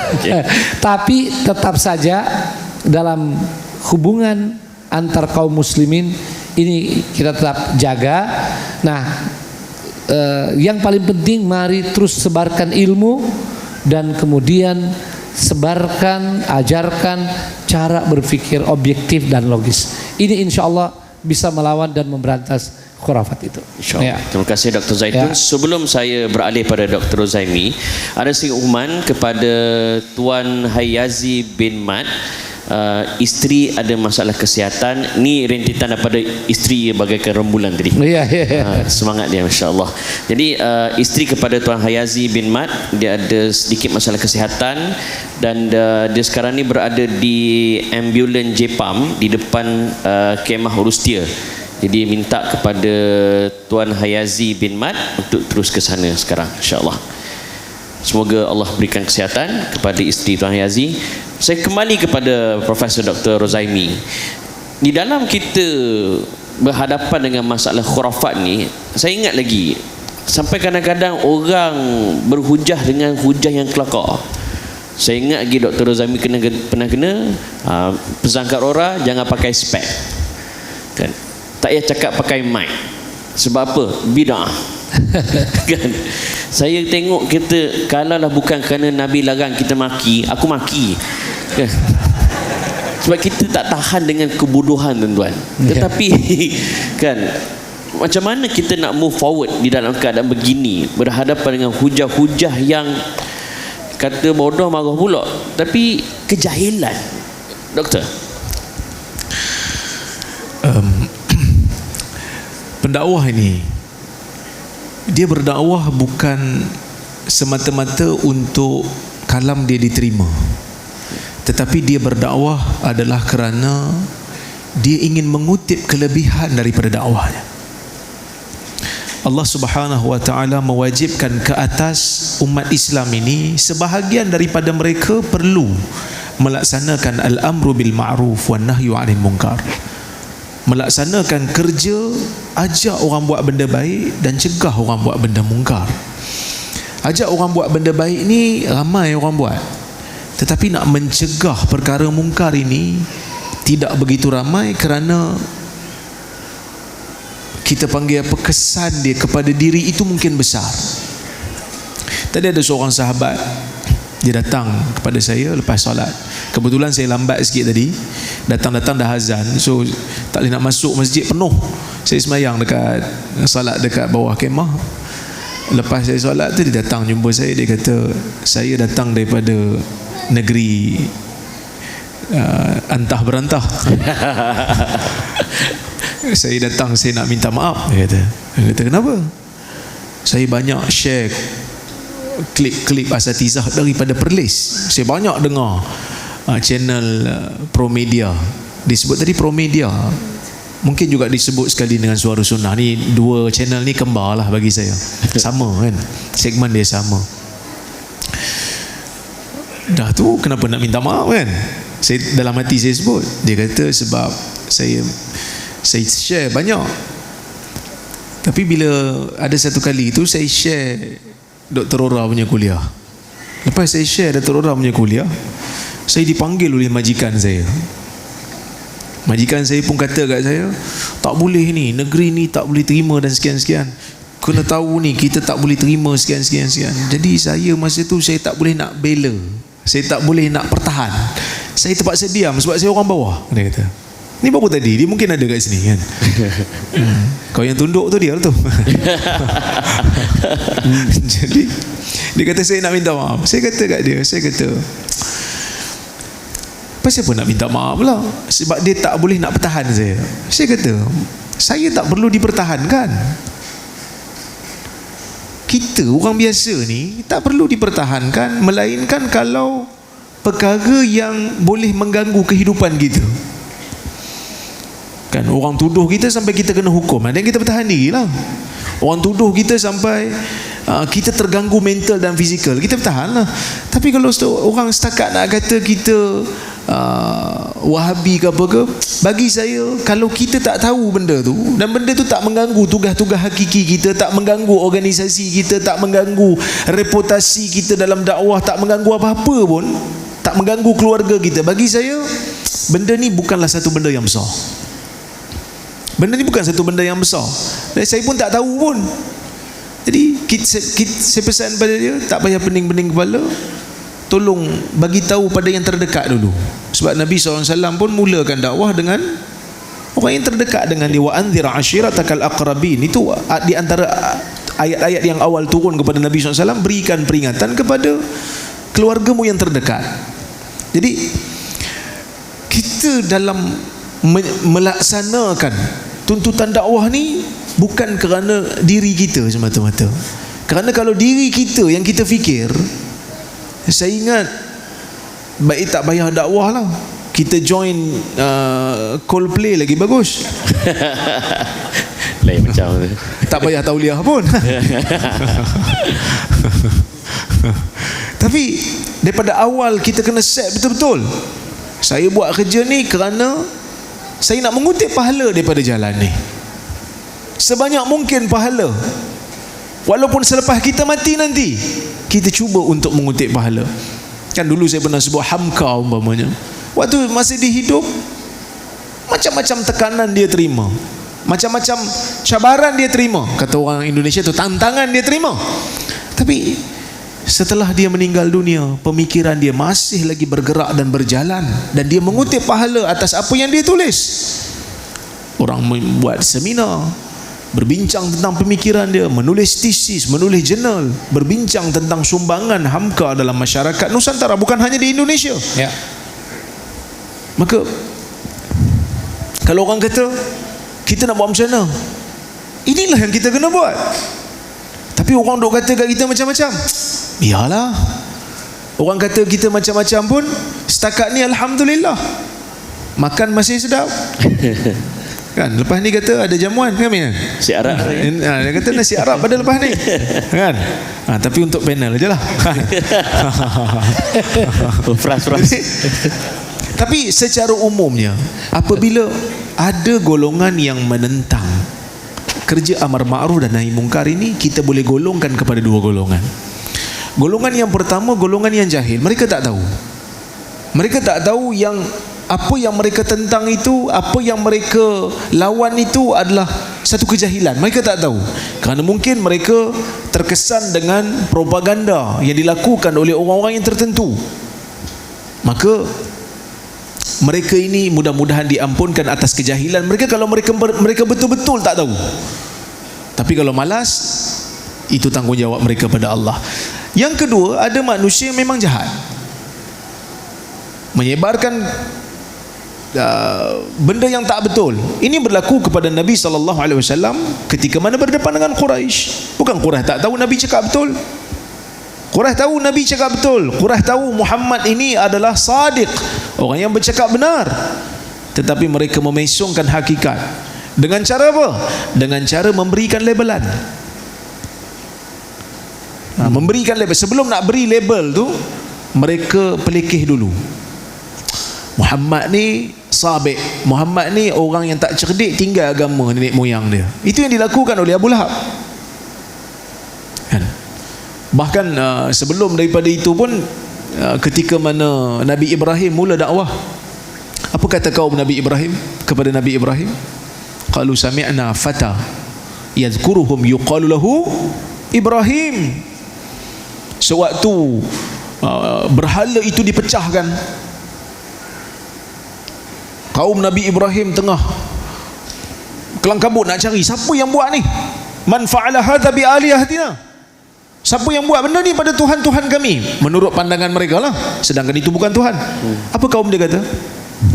Tapi tetap saja dalam hubungan antar kaum muslimin ini kita tetap jaga. Nah, yang paling penting mari terus sebarkan ilmu dan kemudian sebarkan, ajarkan cara berpikir objektif dan logis. Ini insya Allah bisa melawan dan memberantas khurafat itu. InsyaAllah. Ya. Terima kasih Dr. Zaitun. Ya. Sebelum saya beralih pada Dr. Zaimi, ada singkuman kepada Tuan Hayazi bin Mat. Isteri ada masalah kesihatan. Ni rentitan daripada isteri bagaikan rembulan tadi. Semangat dia, Masya Allah. Jadi isteri kepada Tuan Hayazi bin Mat, dia ada sedikit masalah kesihatan dan dia sekarang ni berada di ambulan Jepam di depan kemah Rustia. Jadi minta kepada Tuan Hayazi bin Mat untuk terus ke sana sekarang, insya-Allah. Semoga Allah berikan kesihatan kepada isteri Tuan Hayazi. Saya kembali kepada Profesor Dr. Rozaimi. Di dalam kita berhadapan dengan masalah khurafat ni, saya ingat lagi sampai kadang-kadang orang berhujah dengan hujah yang kelakar. Saya ingat lagi Dr. Rozaimi pernah kena pesan kat orang jangan pakai spek. Kan? Tak payah cakap pakai mic. Sebab apa? Bidah. Kan? Saya tengok kita, kalaulah bukan kerana Nabi larang kita maki, aku maki. Kan? Sebab kita tak tahan dengan kebodohan, tuan-tuan. Tetapi kan, macam mana kita nak move forward di dalam keadaan begini, berhadapan dengan hujah-hujah yang kata bodoh marah pula, tapi kejahilan. Doktor. Pendakwah ini, dia berdakwah bukan semata-mata untuk kalam dia diterima, tetapi dia berdakwah adalah kerana dia ingin mengutip kelebihan daripada dakwahnya. Allah Subhanahu wa taala mewajibkan ke atas umat Islam ini, sebahagian daripada mereka perlu melaksanakan al-amru bil ma'ruf wan nahyu 'anil munkar. Melaksanakan kerja, ajak orang buat benda baik dan cegah orang buat benda mungkar. Ajak orang buat benda baik ni ramai orang buat, tetapi nak mencegah perkara mungkar ini tidak begitu ramai, kerana kita panggil apa, kesan dia kepada diri itu mungkin besar. Tadi ada seorang sahabat, dia datang kepada saya lepas solat. Kebetulan saya lambat sikit tadi, datang-datang dah azan, so tak boleh nak masuk masjid penuh. Saya semayang dekat solat dekat bawah kemah. Lepas saya solat tu, dia datang jumpa saya. Dia kata, saya datang daripada negeri antah berantah. Saya datang, saya nak minta maaf. Dia kata kenapa? Saya banyak share klip-klip asatizah daripada Perlis. Saya banyak dengar channel Promedia. Disebut tadi Promedia, mungkin juga disebut sekali dengan Suara Sunnah. Ni dua channel ni kembar lah bagi saya. Sama kan, segmen dia sama. Dah tu kenapa nak minta maaf kan? Saya dalam hati saya sebut. Dia kata sebab saya share banyak. Tapi bila ada satu kali tu saya share Dr. Ora punya kuliah. Lepas saya share Dr. Ora punya kuliah, saya dipanggil oleh majikan saya. Majikan saya pun kata kat saya, tak boleh ni, negeri ni tak boleh terima dan sekian-sekian. Kena tahu ni, kita tak boleh terima sekian-sekian. Jadi saya masa tu saya tak boleh nak bela, saya tak boleh nak pertahan. Saya terpaksa diam sebab saya orang bawah. Dia kata, ni baru tadi, dia mungkin ada kat sini kan. Kau yang tunduk tu dia lah tu. Jadi dia kata saya nak minta maaf. Saya kata kat dia, saya kata, pasal apa nak minta maaf lah? Sebab dia tak boleh nak pertahan saya. Saya kata, saya tak perlu dipertahankan. Kita orang biasa ni tak perlu dipertahankan, melainkan kalau perkara yang boleh mengganggu kehidupan kita. Kan orang tuduh kita sampai kita kena hukum, dan kita bertahan diri lah. Orang tuduh kita sampai kita terganggu mental dan fizikal, kita bertahan lah. Tapi kalau orang setakat nak kata kita Wahabi ke apa ke, bagi saya, kalau kita tak tahu benda tu, dan benda tu tak mengganggu tugas-tugas hakiki kita, tak mengganggu organisasi kita, tak mengganggu reputasi kita dalam dakwah, tak mengganggu apa-apa pun, tak mengganggu keluarga kita, bagi saya benda ni bukanlah satu benda yang besar. Benda ni bukan satu benda yang besar, dan saya pun tak tahu pun. Jadi saya pesan pada dia, tak payah pening-pening kepala, tolong bagi tahu pada yang terdekat dulu. Sebab Nabi SAW pun mulakan dakwah dengan orang yang terdekat dengan dia. Wa anzir ashiratakal aqrabin. Itu di antara ayat-ayat yang awal turun kepada Nabi SAW, berikan peringatan kepada keluargamu yang terdekat. Jadi kita dalam melaksanakan tuntutan dakwah ni bukan kerana diri kita semata-mata. Kerana kalau diri kita yang kita fikir, saya ingat baik tak payah dakwah lah, kita join Coldplay lagi bagus. Lain macam tu. Tak payah tauliah pun. Tapi daripada awal kita kena set betul-betul. Saya buat kerja ni kerana saya nak mengutip pahala daripada jalan ni, sebanyak mungkin pahala. Walaupun selepas kita mati nanti, kita cuba untuk mengutip pahala. Kan dulu saya pernah sebut Hamka umpamanya, waktu masih dihidup, macam-macam tekanan dia terima, macam-macam cabaran dia terima. Kata orang Indonesia tu, tantangan dia terima. Tapi setelah dia meninggal dunia, pemikiran dia masih lagi bergerak dan berjalan, dan dia mengutip pahala atas apa yang dia tulis. Orang membuat seminar, berbincang tentang pemikiran dia, menulis tesis, menulis jurnal, berbincang tentang sumbangan Hamka dalam masyarakat Nusantara, bukan hanya di Indonesia. Ya. Maka kalau orang kata kita nak buat macam mana, inilah yang kita kena buat. Tapi orang duk kata kat kita macam-macam, biarlah. Orang kata kita macam-macam pun, setakat ni alhamdulillah makan masih sedap. Kan, lepas ni kata ada jamuan kan, Si Arab dia kata nasi Arab pada lepas ni kan. Tapi untuk panel je lah. Fras. Tapi secara umumnya, apabila ada golongan yang menentang kerja amar ma'ruf dan nahi mungkar ini, kita boleh golongkan kepada dua golongan. Golongan yang pertama, golongan yang jahil. Mereka tak tahu. Mereka tak tahu yang apa yang mereka tentang itu, apa yang mereka lawan itu adalah satu kejahilan. Mereka tak tahu. Kerana mungkin mereka terkesan dengan propaganda yang dilakukan oleh orang-orang yang tertentu. Maka mereka ini mudah-mudahan diampunkan atas kejahilan mereka kalau mereka betul-betul tak tahu. Tapi kalau malas, itu tanggungjawab mereka pada Allah. Yang kedua, ada manusia yang memang jahat, menyebarkan benda yang tak betul. Ini berlaku kepada Nabi SAW ketika mana berdepan dengan Quraisy. Bukan Quraisy tak tahu Nabi cakap betul. Quraisy tahu Nabi cakap betul. Quraisy tahu Muhammad ini adalah sadiq, orang yang bercakap benar. Tetapi mereka memesongkan hakikat. Dengan cara apa? Dengan cara memberikan labelan. Memberikan label. Sebelum nak beri label tu, mereka pelekeh dulu. Muhammad ni sabik, Muhammad ni orang yang tak cerdik, tinggal agama nenek moyang dia. Itu yang dilakukan oleh Abu Lahab kan? Bahkan sebelum daripada itu pun, ketika mana Nabi Ibrahim mula dakwah, apa kata kaum Nabi Ibrahim kepada Nabi Ibrahim? Qalu sami'na fata yadhkuruhum yuqalu lahu Ibrahim. Sewaktu berhala itu dipecahkan, kaum Nabi Ibrahim tengah kelang kabut nak cari siapa yang buat ni. Man fa'ala hadza bi alihatina, siapa yang buat benda ni pada Tuhan-Tuhan kami, menurut pandangan mereka lah, sedangkan itu bukan Tuhan. Apa kaum dia kata?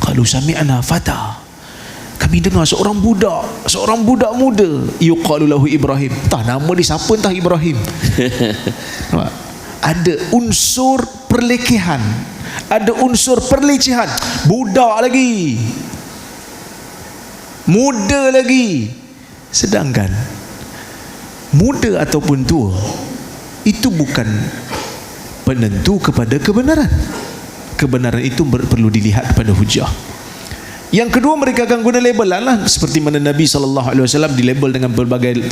Qalu sami'na fata, kami dengar seorang budak muda, yuqalu lahu Ibrahim. Entah nama dia siapa, entah Ibrahim. Ada unsur perlekehan, ada unsur perlecehan. Budak lagi, muda lagi. Sedangkan muda ataupun tua itu bukan penentu kepada kebenaran. Kebenaran itu perlu dilihat pada hujah. Yang kedua, mereka akan guna labelan lah, seperti mana Nabi SAW dilabel dengan berbagai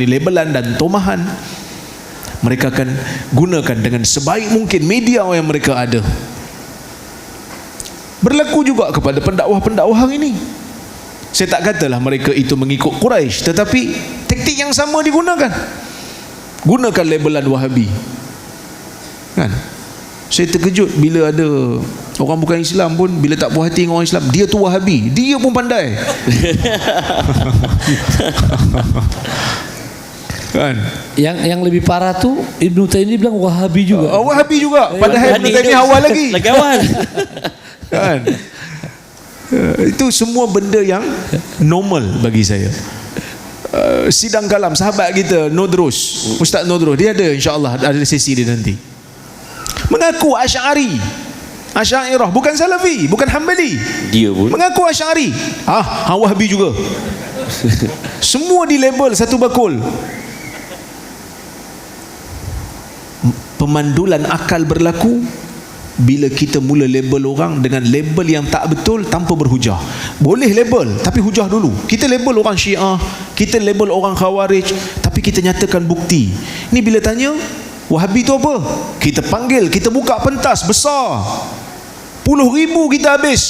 labelan dan tomahan. Mereka akan gunakan dengan sebaik mungkin media yang mereka ada. Berlaku juga kepada pendakwah-pendakwah hari ini. Saya tak katalah mereka itu mengikut Quraisy, tetapi taktik yang sama digunakan. Gunakan labelan Wahabi kan? Saya terkejut bila ada orang bukan Islam pun, bila tak puas hati dengan orang Islam, dia tu Wahabi, dia pun pandai. Kan? Yang lebih parah tu Ibnu Taimiyah bilang Wahabi juga. Wahabi juga. Padahal Ibnu Taimiyah awal lagi. Lagi awal. Kan? Itu semua benda yang normal bagi saya. Sidang kalam sahabat kita Nodrus, Ustaz Nodrus, dia ada insya-Allah ada sesi dia nanti. Mengaku Asy'ariyah, bukan Salafi, bukan Hambali. Dia pun mengaku Asy'ari. Wahabi juga. Semua di label satu bakul. Pemandulan akal berlaku bila kita mula label orang dengan label yang tak betul tanpa berhujah. Boleh label, tapi hujah dulu. Kita label orang Syiah, kita label orang Khawarij, tapi kita nyatakan bukti. Ni bila tanya Wahabi tu apa, kita panggil, kita buka pentas besar, puluh ribu kita habis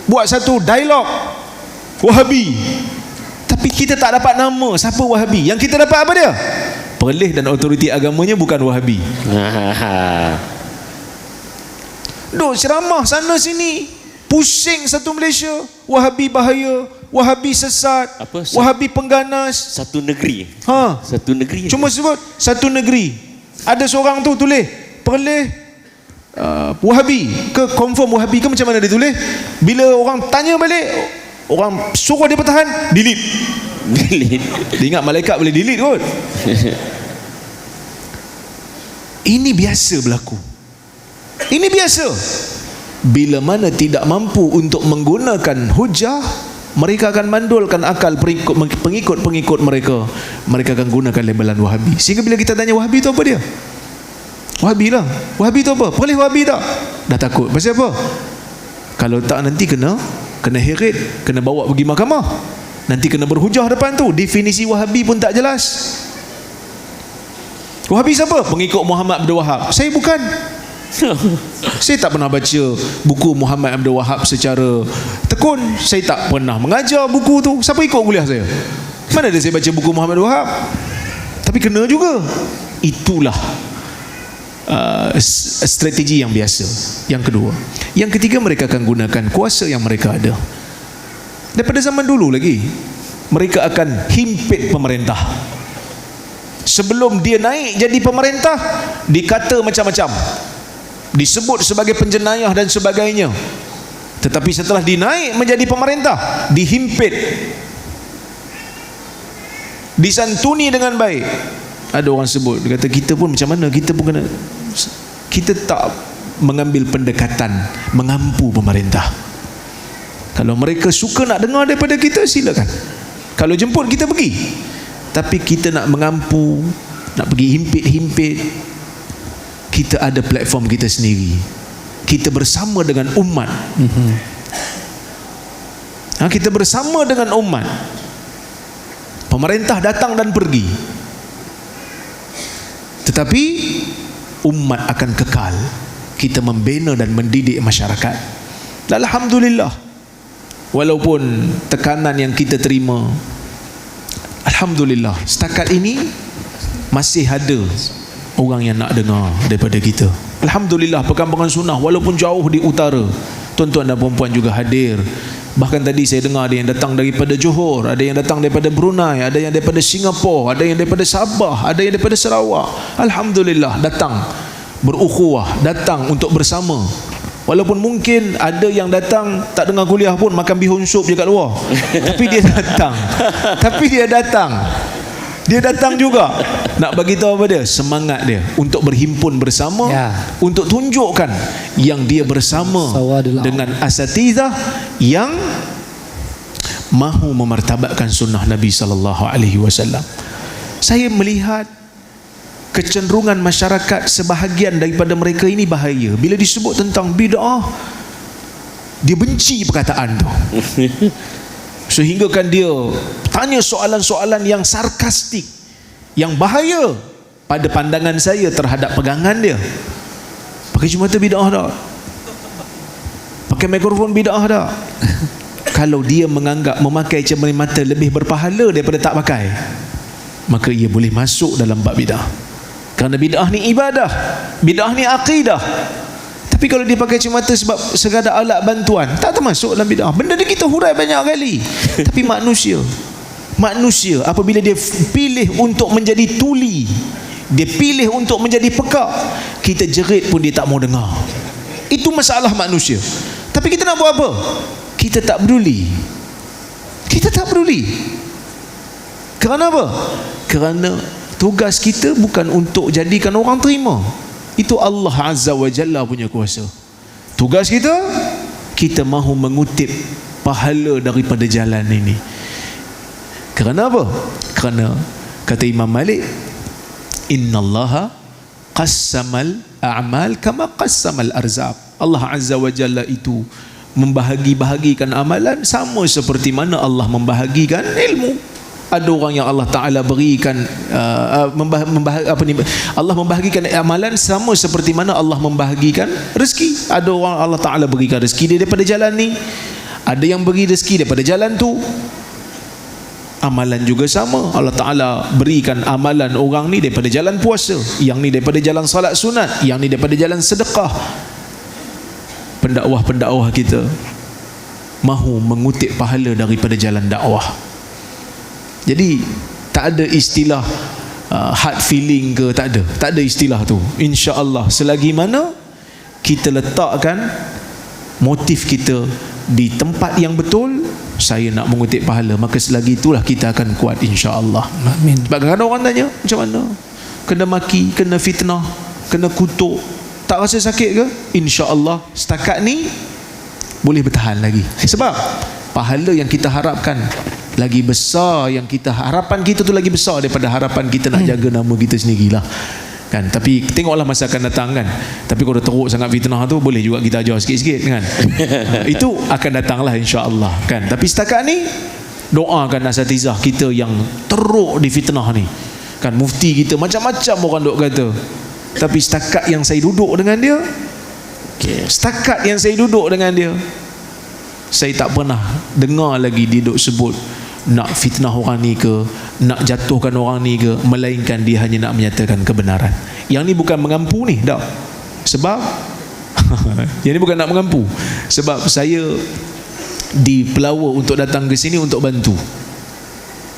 buat satu dialog Wahabi, tapi kita tak dapat nama siapa Wahabi. Yang kita dapat apa dia? Perlis dan autoriti agamanya bukan Wahabi. Duk ceramah sana sini, pusing satu Malaysia. Wahabi bahaya, Wahabi sesat, Wahabi pengganas. Satu negeri. Satu negeri. Cuma sebut satu negeri. Ada seorang tu tulis Perlis Wahabi ke confirm Wahabi ke macam mana dia tulis? Bila orang tanya balik, orang suruh dia bertahan, delete. Dia ingat malaikat boleh delete kot. Ini biasa berlaku. Ini biasa. Bila mana tidak mampu untuk menggunakan hujah, mereka akan mandulkan akal pengikut-pengikut mereka. Mereka akan gunakan labelan Wahabi. Sehingga bila kita tanya Wahabi tu apa dia? Wahabi lah. Wahabi tu apa? Boleh Wahabi tak? Dah takut. Pasal apa? Kalau tak nanti kena heret, kena bawa pergi mahkamah. Nanti kena berhujah depan tu. Definisi Wahabi pun tak jelas. Wahabi siapa? Pengikut Muhammad Abdul Wahab. Saya bukan. Saya tak pernah baca buku Muhammad Abdul Wahab secara tekun. Saya tak pernah mengajar buku tu. Siapa ikut kuliah saya? Mana ada saya baca buku Muhammad Abdul Wahab? Tapi kena juga. Itulah strategi yang biasa. Yang kedua. Yang ketiga, mereka akan gunakan kuasa yang mereka ada. Daripada zaman dulu lagi, mereka akan himpit pemerintah. Sebelum dia naik jadi pemerintah, dikata macam-macam, disebut sebagai penjenayah dan sebagainya. Tetapi setelah dinaik menjadi pemerintah, dihimpit, disantuni dengan baik. Ada orang sebut, dia kata kita pun macam mana, kita pun kena, kita tak mengambil pendekatan mengampu pemerintah. Kalau mereka suka nak dengar daripada kita, silakan. Kalau jemput, kita pergi. Tapi kita nak mengampu, nak pergi himpit-himpit, kita ada platform kita sendiri. Kita bersama dengan umat. Kita bersama dengan umat. Pemerintah datang dan pergi, tetapi umat akan kekal. Kita membina dan mendidik masyarakat. Alhamdulillah, walaupun tekanan yang kita terima, alhamdulillah, setakat ini masih ada orang yang nak dengar daripada kita. Alhamdulillah, perkampungan sunnah walaupun jauh di utara, tuan-tuan dan puan-puan juga hadir. Bahkan tadi saya dengar ada yang datang daripada Johor, ada yang datang daripada Brunei, ada yang daripada Singapura, ada yang daripada Sabah, ada yang daripada Sarawak. Alhamdulillah, datang berukhuwah, datang untuk bersama. Walaupun mungkin ada yang datang tak dengar kuliah pun, makan bihun sup je kat luar, tapi dia datang. Dia datang juga nak bagi tahu apa dia, semangat dia untuk berhimpun bersama, untuk tunjukkan yang dia bersama dengan asatizah yang mahu memartabatkan sunnah Nabi sallallahu alaihi wasallam. Saya melihat kecenderungan masyarakat, sebahagian daripada mereka ini bahaya. Bila disebut tentang bid'ah, dia benci perkataan tu. Sehinggakan dia tanya soalan-soalan yang sarkastik, yang bahaya pada pandangan saya terhadap pegangan dia. Pakai cermin mata bid'ah tak? Pakai mikrofon bid'ah tak? Kalau dia menganggap memakai cermin mata lebih berpahala daripada tak pakai, maka ia boleh masuk dalam bab bid'ah. Kerana bid'ah ni ibadah, bid'ah ni akidah. Tapi kalau dia pakai cermin mata sebab sekadar alat bantuan, tak termasuk dalam bid'ah. Benda ni kita hurai banyak kali. Tapi manusia apabila dia pilih untuk menjadi tuli, dia pilih untuk menjadi pekak, kita jerit pun dia tak mau dengar. Itu masalah manusia. Tapi kita nak buat apa? Kita tak peduli. Kerana apa? Kerana tugas kita bukan untuk jadikan orang terima. Itu Allah Azza wa Jalla punya kuasa. Tugas kita, kita mahu mengutip pahala daripada jalan ini. Kerana apa? Kerana kata Imam Malik, innallaha qassamal a'mal kama qassamal arzaq. Allah Azza wa Jalla itu membahagi-bahagikan amalan sama seperti mana Allah membahagikan ilmu. Ada orang yang Allah Ta'ala berikan Allah membahagikan amalan sama seperti mana Allah membahagikan rezeki. Ada orang Allah Ta'ala berikan rezeki dia daripada jalan ni, ada yang beri rezeki daripada jalan tu. Amalan juga sama, Allah Ta'ala berikan amalan orang ni daripada jalan puasa, yang ni daripada jalan salat sunat, yang ni daripada jalan sedekah. Pendakwah-pendakwah kita mahu mengutip pahala daripada jalan dakwah. Jadi tak ada istilah hard feeling ke, tak ada istilah tu. InsyaAllah selagi mana kita letakkan motif kita di tempat yang betul, saya nak mengutip pahala, maka selagi itulah kita akan kuat insya-Allah. Amin. Sebab kadang-kadang orang tanya, macam mana? Kena maki, kena fitnah, kena kutuk, tak rasa sakit ke? Insya-Allah setakat ni boleh bertahan lagi. Sebab pahala yang kita harapkan lagi besar, yang kita harapan kita tu lagi besar daripada harapan kita nak jaga nama kita sendirilah. Kan, tapi tengoklah masa akan datang kan. Tapi kalau teruk sangat fitnah tu, boleh juga kita ajar sikit-sikit kan. Itu akan datanglah insya-Allah kan. Tapi setakat ni doakan asatizah kita yang teruk di fitnah ni. Kan mufti kita macam-macam orang duk kata. Tapi setakat yang saya duduk dengan dia, setakat yang saya duduk dengan dia, saya tak pernah dengar lagi dia duk sebut nak fitnah orang ni ke, nak jatuhkan orang ni ke, melainkan dia hanya nak menyatakan kebenaran. Yang ni bukan mengampu ni, tak. Sebab yang ni bukan nak mengampu. Sebab saya dipelawa untuk datang ke sini untuk bantu.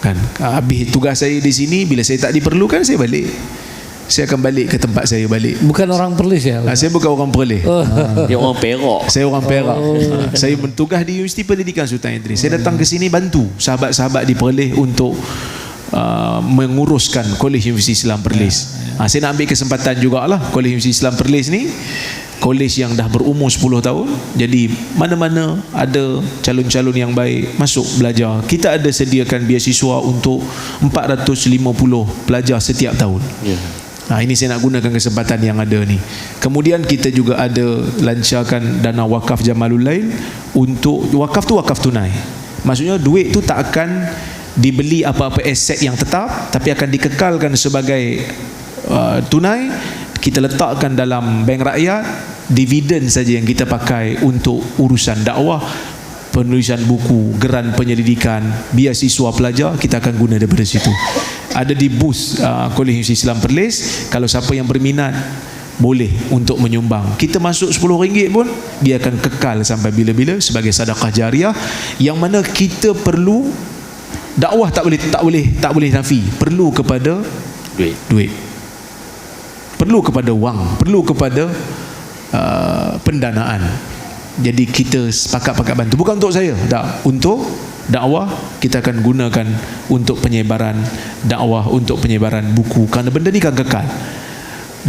Kan, habis tugas saya di sini, bila saya tak diperlukan, saya balik. Saya akan balik ke tempat saya balik. Bukan orang Perlis ya? Saya bukan orang Perlis. Dia orang Perak. Saya orang Perak. Saya bertugas di Universiti Pendidikan Sultan Idris. Saya datang ke sini bantu sahabat-sahabat di Perlis untuk menguruskan Kolej Universiti Islam Perlis. Saya nak ambil kesempatan jugalah, Kolej Universiti Islam Perlis ni kolej yang dah berumur 10 tahun. Jadi mana-mana ada calon-calon yang baik masuk belajar, kita ada sediakan beasiswa untuk 450 pelajar setiap tahun. Ini saya nak gunakan kesempatan yang ada ni. Kemudian kita juga ada lancarkan dana wakaf Jamalul Lail. Untuk wakaf tu wakaf tunai. Maksudnya duit tu tak akan dibeli apa-apa aset yang tetap, tapi akan dikekalkan sebagai tunai. Kita letakkan dalam bank rakyat. Dividen saja yang kita pakai untuk urusan dakwah, penulisan buku, geran penyelidikan, beasiswa pelajar, kita akan guna daripada situ. Ada di booth Kolej Universiti Islam Perlis. Kalau siapa yang berminat boleh untuk menyumbang. Kita masuk RM10 pun dia akan kekal sampai bila-bila sebagai sedekah jariah, yang mana kita perlu dakwah tak boleh nafi, perlu kepada duit. Perlu kepada wang, perlu kepada pendanaan. Jadi kita sepakat-pakat bantu. Bukan untuk saya, tak. Untuk dakwah kita akan gunakan untuk penyebaran dakwah, untuk penyebaran buku. Kerana benda ni akan kekal.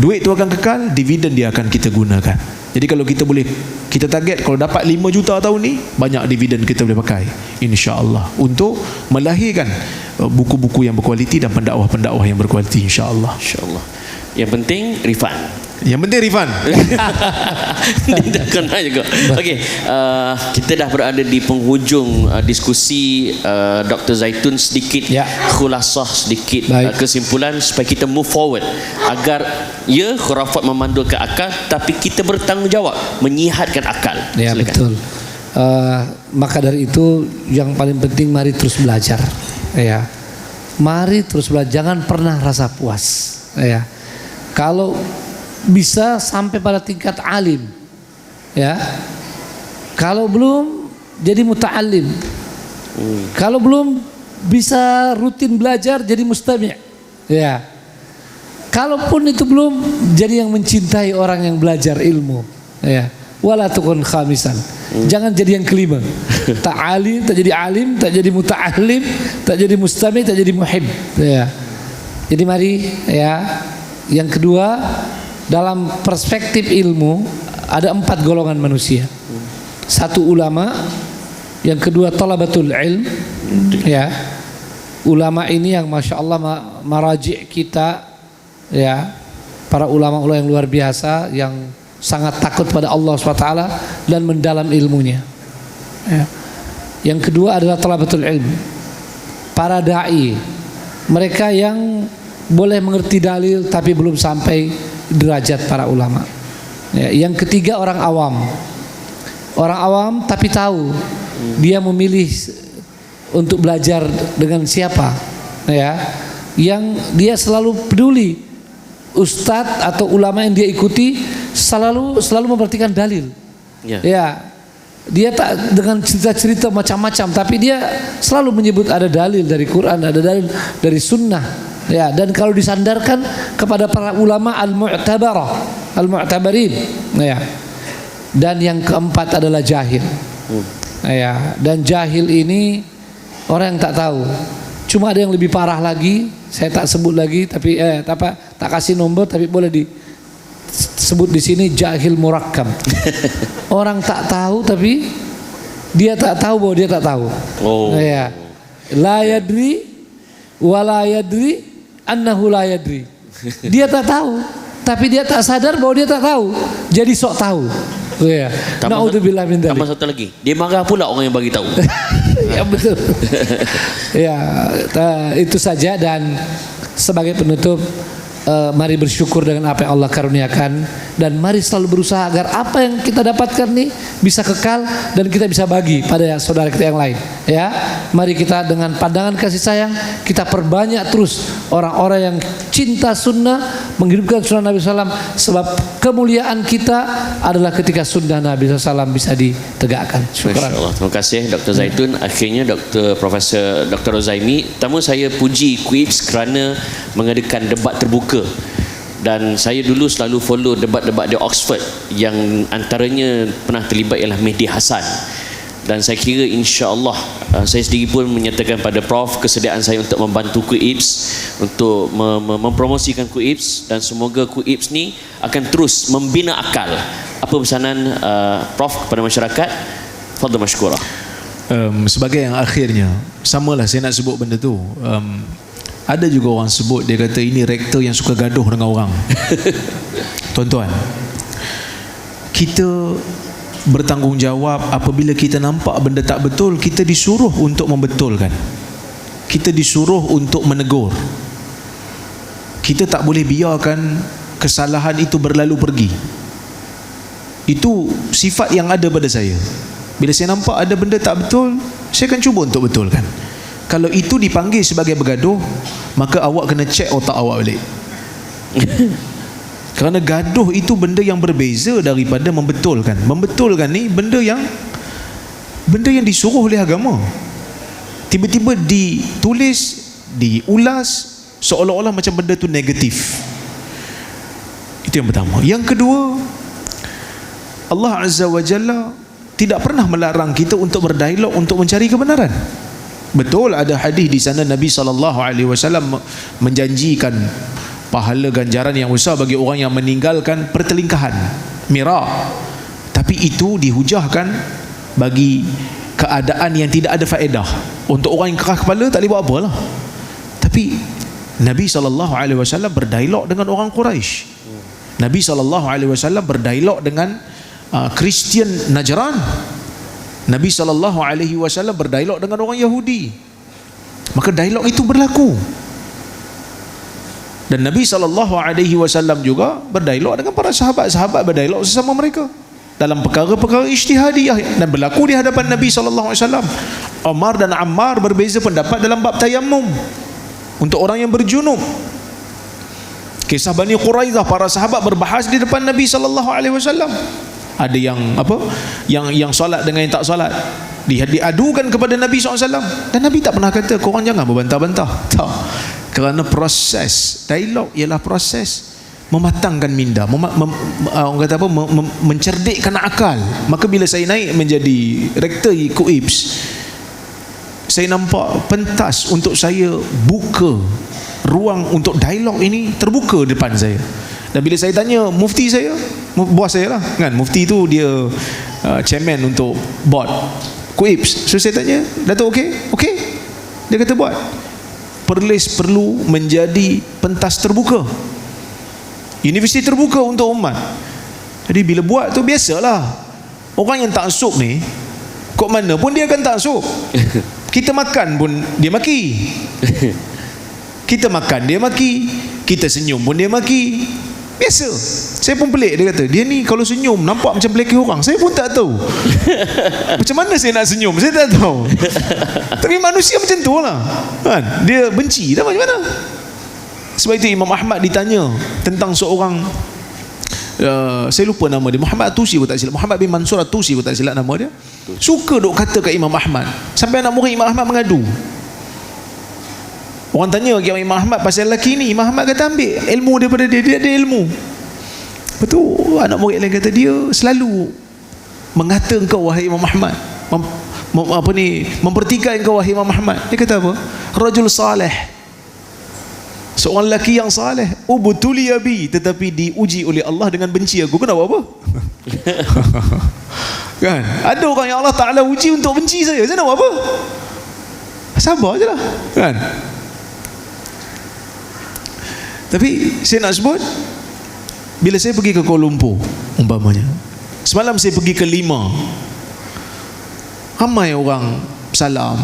Duit tu akan kekal, dividen dia akan kita gunakan. Jadi kalau kita boleh, kita target kalau dapat 5 juta tahun ni, banyak dividen kita boleh pakai insya-Allah untuk melahirkan buku-buku yang berkualiti dan pendakwah-pendakwah yang berkualiti insya-Allah. Insya-Allah. Yang penting refund. Yang penting refund. Dia dah kena juga. Okey, kita dah berada di penghujung diskusi. Dr. Zaitun sedikit khulasah, sedikit kesimpulan supaya kita move forward agar khurafat memandu ke akal, tapi kita bertanggungjawab menyihatkan akal. Ya, silakan. Betul. Maka dari itu yang paling penting, mari terus belajar. Ya, mari terus belajar. Jangan pernah rasa puas. Ya, kalau bisa sampai pada tingkat alim, ya. Kalau belum jadi muta'allim, kalau belum bisa rutin belajar jadi mustami', ya. Kalaupun itu belum, jadi yang mencintai orang yang belajar ilmu, ya. Wala tukun khamisan, jangan jadi yang kelima. Tak alim, tak jadi alim, tak jadi muta'allim, tak jadi mustami', tak jadi muhib, ya. Jadi mari, ya. Yang kedua, dalam perspektif ilmu ada 4 golongan manusia. 1 ulama, yang kedua talabatul ilm, ya. Ulama ini yang masya Allah maraji' kita, ya, para ulama-ulama yang luar biasa, yang sangat takut pada Allah SWT dan mendalam ilmunya, ya. Yang kedua adalah talabatul ilm, para da'i, mereka yang boleh mengerti dalil tapi belum sampai derajat para ulama, ya. Yang ketiga orang awam tapi tahu dia memilih untuk belajar dengan siapa, ya. Yang dia selalu peduli ustadz atau ulama yang dia ikuti selalu memperhatikan dalil, ya. Dia tak dengan cerita-cerita macam-macam, tapi dia selalu menyebut ada dalil dari Quran, ada dalil dari sunnah, ya. Dan kalau disandarkan kepada para ulama al-mu'tabarin, ya. dan yang keempat adalah jahil. Ya, dan jahil ini orang yang tak tahu. Cuma ada yang lebih parah lagi, saya tak sebut lagi, tapi tak kasih nomor, tapi boleh disebut di sini, jahil murakkab. Orang tak tahu tapi dia tak tahu bahwa dia tak tahu. Ya. La yadri wa la yadri annahu la yadri. Dia tak tahu tapi dia tak sadar bahwa dia tak tahu. Jadi sok tahu. Ya. Naudzubillah min dzalik. Tambah satu lagi. Dia marah pula orang yang bagi tahu. Ya betul. Ya, itu saja. Dan sebagai penutup, mari bersyukur dengan apa yang Allah karuniakan, dan mari selalu berusaha agar apa yang kita dapatkan nih bisa kekal dan kita bisa bagi pada saudara kita yang lain. Ya, mari kita dengan pandangan kasih sayang kita perbanyak terus orang-orang yang cinta sunnah, menghidupkan sunnah Nabi SAW, sebab kemuliaan kita adalah ketika sunnah Nabi SAW bisa ditegakkan. Syukur. Terima kasih Dr. Zaitun. Akhirnya Profesor Dr. Rozaimi. Pertama saya puji Quips kerana mengadakan debat terbuka. Dan saya dulu selalu follow debat-debat di Oxford, yang antaranya pernah terlibat ialah Mehdi Hasan. Dan saya kira insya-Allah saya sendiri pun menyatakan pada Prof kesediaan saya untuk membantu Quips untuk mempromosikan Quips, dan semoga Quips ni akan terus membina akal. Apa pesanan Prof kepada masyarakat? Fadhil masykurah. Sebagai yang akhirnya, samalah saya nak sebut benda tu. Ada juga orang sebut, dia kata ini rektor yang suka gaduh dengan orang. Tuan-tuan, kita bertanggungjawab apabila kita nampak benda tak betul, kita disuruh untuk membetulkan. Kita disuruh untuk menegur. Kita tak boleh biarkan kesalahan itu berlalu pergi. Itu sifat yang ada pada saya. Bila saya nampak ada benda tak betul, saya akan cuba untuk betulkan. Kalau itu dipanggil sebagai bergaduh, maka awak kena cek otak awak balik. Kerana gaduh itu benda yang berbeza daripada membetulkan. Membetulkan ni benda yang disuruh oleh agama. Tiba-tiba ditulis, diulas seolah-olah macam benda tu negatif. Itu yang pertama. Yang kedua, Allah Azza wa Jalla tidak pernah melarang kita untuk berdialog untuk mencari kebenaran. Betul ada hadis di sana Nabi SAW menjanjikan pahala ganjaran yang besar bagi orang yang meninggalkan pertelingkahan, mirak. Tapi itu dihujahkan bagi keadaan yang tidak ada faedah. Untuk orang yang keras kepala tak boleh buat apa lah. Tapi Nabi SAW berdialog dengan orang Quraisy. Nabi SAW berdialog dengan Kristian Najran. Nabi SAW berdialog dengan orang Yahudi. Maka dialog itu berlaku. Dan Nabi SAW juga berdialog dengan para sahabat-sahabat, berdialog sesama mereka dalam perkara-perkara ijtihadiyah, dan berlaku di hadapan Nabi SAW. Umar dan Ammar berbeza pendapat dalam bab tayammum untuk orang yang berjunub. Kisah Bani Quraidah, para sahabat berbahas di depan Nabi SAW. Ada yang yang solat dengan yang tak solat, diadukan kepada Nabi SAW, dan Nabi tak pernah kata korang jangan berbantah-bantah. Tak. Kerana proses dialog ialah proses mematangkan minda, orang kata apa, mencerdikkan akal. Maka bila saya naik menjadi rektor Quips, saya nampak pentas untuk saya buka ruang untuk dialog ini terbuka depan saya. Dan bila saya tanya mufti saya, bos saya lah kan, mufti tu dia chairman untuk board Quips. So saya tanya, Dato' okey? Dia kata buat. Perlis perlu menjadi pentas terbuka, universiti terbuka untuk umat. Jadi bila buat tu biasalah, orang yang taksub ni kok mana pun dia akan taksub. Kita makan pun dia maki, kita makan dia maki, kita senyum pun dia maki. Biasa. Saya pun pelik, dia kata dia ni kalau senyum nampak macam belakang orang. Saya pun tak tahu macam mana saya nak senyum, saya tak tahu. Tapi manusia macam tu lah kan? Dia benci dah macam mana. Sebab itu Imam Ahmad ditanya tentang seorang saya lupa nama dia, Muhammad At-Tusi pun tak silap, Muhammad bin Mansur At-Tusi pun tak silap nama dia. Suka duk kata kat Imam Ahmad, sampai anak murid Imam Ahmad mengadu. Orang tanya kat Imam Ahmad pasal lelaki ni, Imam Ahmad kata ambil ilmu daripada dia, dia ada ilmu. Betul. Anak murid lain kata dia selalu mengata engkau wahai Imam Ahmad, mempertikai engkau wahai Imam Ahmad. Dia kata apa? Rajul salih, seorang lelaki yang saleh, ubtuliya bi, tetapi diuji oleh Allah dengan benci aku. Kenapa apa? Kan? Ada orang yang Allah Ta'ala uji untuk benci saya nak buat apa? Sabar je lah, kan? Tapi saya nak sebut, bila saya pergi ke Kuala Lumpur umpamanya, semalam saya pergi ke Lima, ramai orang salam,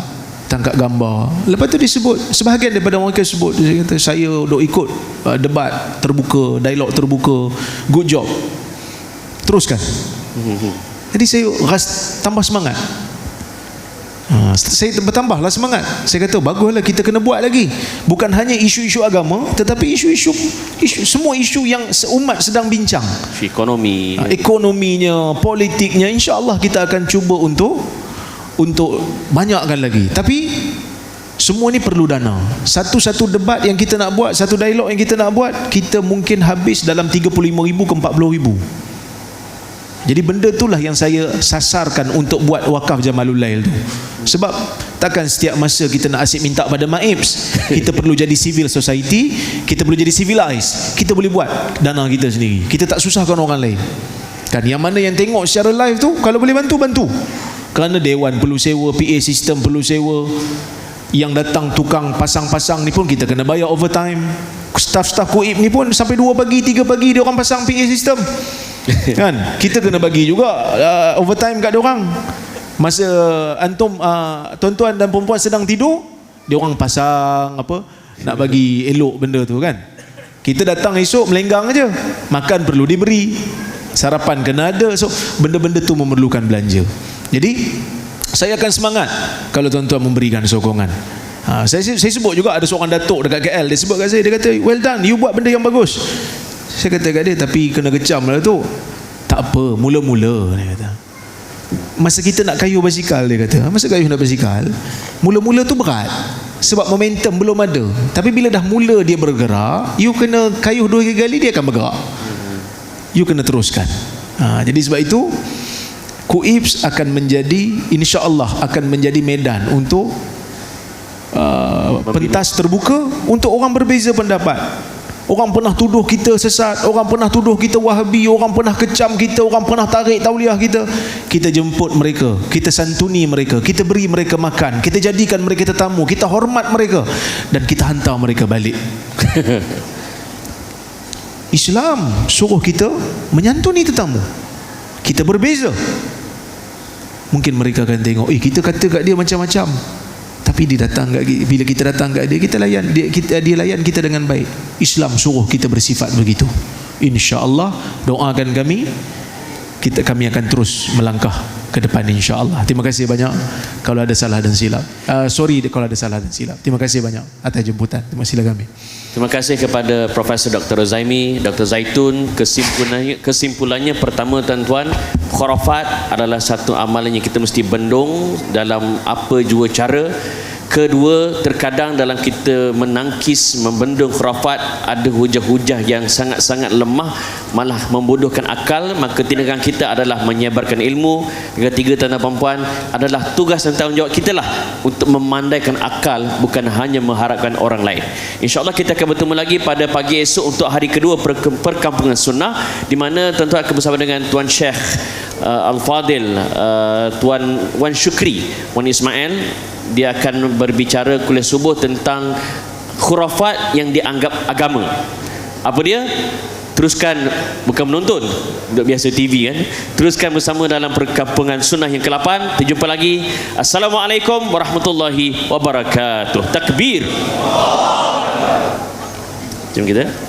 tangkap gambar. Lepas tu disebut, sebahagian daripada mereka sebut, dia kata saya duk ikut debat terbuka, dialog terbuka, good job, teruskan. Jadi saya tambah semangat. Saya bertambahlah semangat. Saya kata baguslah, kita kena buat lagi. Bukan hanya isu-isu agama, tetapi isu-isu semua isu yang umat sedang bincang. Ekonomi, ekonominya, politiknya, insya-Allah kita akan cuba untuk banyakkan lagi. Tapi semua ni perlu dana. Satu debat yang kita nak buat, satu dialog yang kita nak buat, kita mungkin habis dalam 35,000 ke 40,000. Jadi benda itulah yang saya sasarkan untuk buat wakaf Jamalul Lail tu. Sebab takkan setiap masa kita nak asyik minta pada MAIPS. Kita perlu jadi civil society, kita perlu jadi civilized. Kita boleh buat dana kita sendiri. Kita tak susahkan orang lain. Kan yang mana yang tengok secara live tu, kalau boleh bantu. Kerana dewan perlu sewa, PA system perlu sewa, yang datang tukang pasang-pasang ni pun kita kena bayar overtime. Staff-staff Kuib ni pun sampai 2 pagi, 3 pagi dia orang pasang PA system. Kan? Kita kena bagi juga overtime kat dia orang. Masa antum tuan-tuan dan perempuan sedang tidur, dia orang pasang apa, nak bagi elok benda tu kan. Kita datang esok melenggang aja. Makan perlu diberi, sarapan kena ada. So benda-benda tu memerlukan belanja. Jadi saya akan semangat kalau tuan-tuan memberikan sokongan. Saya sebut juga, ada seorang datuk dekat KL, dia sebut kat saya, dia kata well done, you buat benda yang bagus. Saya kata kat dia, tapi kena kecam lah tu. Tak apa, mula-mula, dia kata. Masa kita nak kayuh basikal, dia kata, masa kayuh nak basikal, mula-mula tu berat, sebab momentum belum ada. Tapi bila dah mula dia bergerak, you kena kayuh 2 kali, dia akan bergerak. You kena teruskan. Jadi sebab itu Kuibs akan menjadi, insya-Allah akan menjadi medan untuk pentas terbuka untuk orang berbeza pendapat. Orang pernah tuduh kita sesat, orang pernah tuduh kita Wahabi, orang pernah kecam kita, orang pernah tarik tauliah kita. Kita jemput mereka, kita santuni mereka, kita beri mereka makan, kita jadikan mereka tetamu, kita hormat mereka, dan kita hantar mereka balik. Islam suruh kita menyantuni tetamu. Kita berbeza. Mungkin mereka akan tengok, kita kata kat dia macam-macam, tapi dia datang kat, bila kita datang kat dia, kita layan dia layan kita dengan baik. Islam suruh kita bersifat begitu. Insya-Allah, doakan kami akan terus melangkah ke depan, insya-Allah. Terima kasih banyak kalau ada salah dan silap. Sorry kalau ada salah dan silap. Terima kasih banyak atas jemputan. Terima kasih kami. Terima kasih kepada Profesor Dr. Zaimi, Dr. Zaitun. Kesimpulannya pertama tuan-tuan, khurafat adalah satu amalan yang kita mesti bendung dalam apa jua cara. Kedua, terkadang dalam kita menangkis, membendung khurafat, ada hujah-hujah yang sangat-sangat lemah, malah membodohkan akal. Maka tindakan kita adalah menyebarkan ilmu. Yang ketiga, tuan-tuan perempuan, adalah tugas dan tanggungjawab kita lah untuk memandaikan akal, bukan hanya mengharapkan orang lain. InsyaAllah kita akan bertemu lagi pada pagi esok untuk hari kedua perkampungan sunnah, di mana tuan-tuan akan bersama dengan Tuan Syekh Al-Fadil, Tuan Wan Syukri, Wan Ismail. Dia akan berbicara kuliah subuh tentang khurafat yang dianggap agama. Apa dia? Teruskan, bukan menonton duduk biasa TV kan. Teruskan bersama dalam perkampungan sunnah yang ke-8. Terjumpa lagi. Assalamualaikum warahmatullahi wabarakatuh. Takbir. Jom kita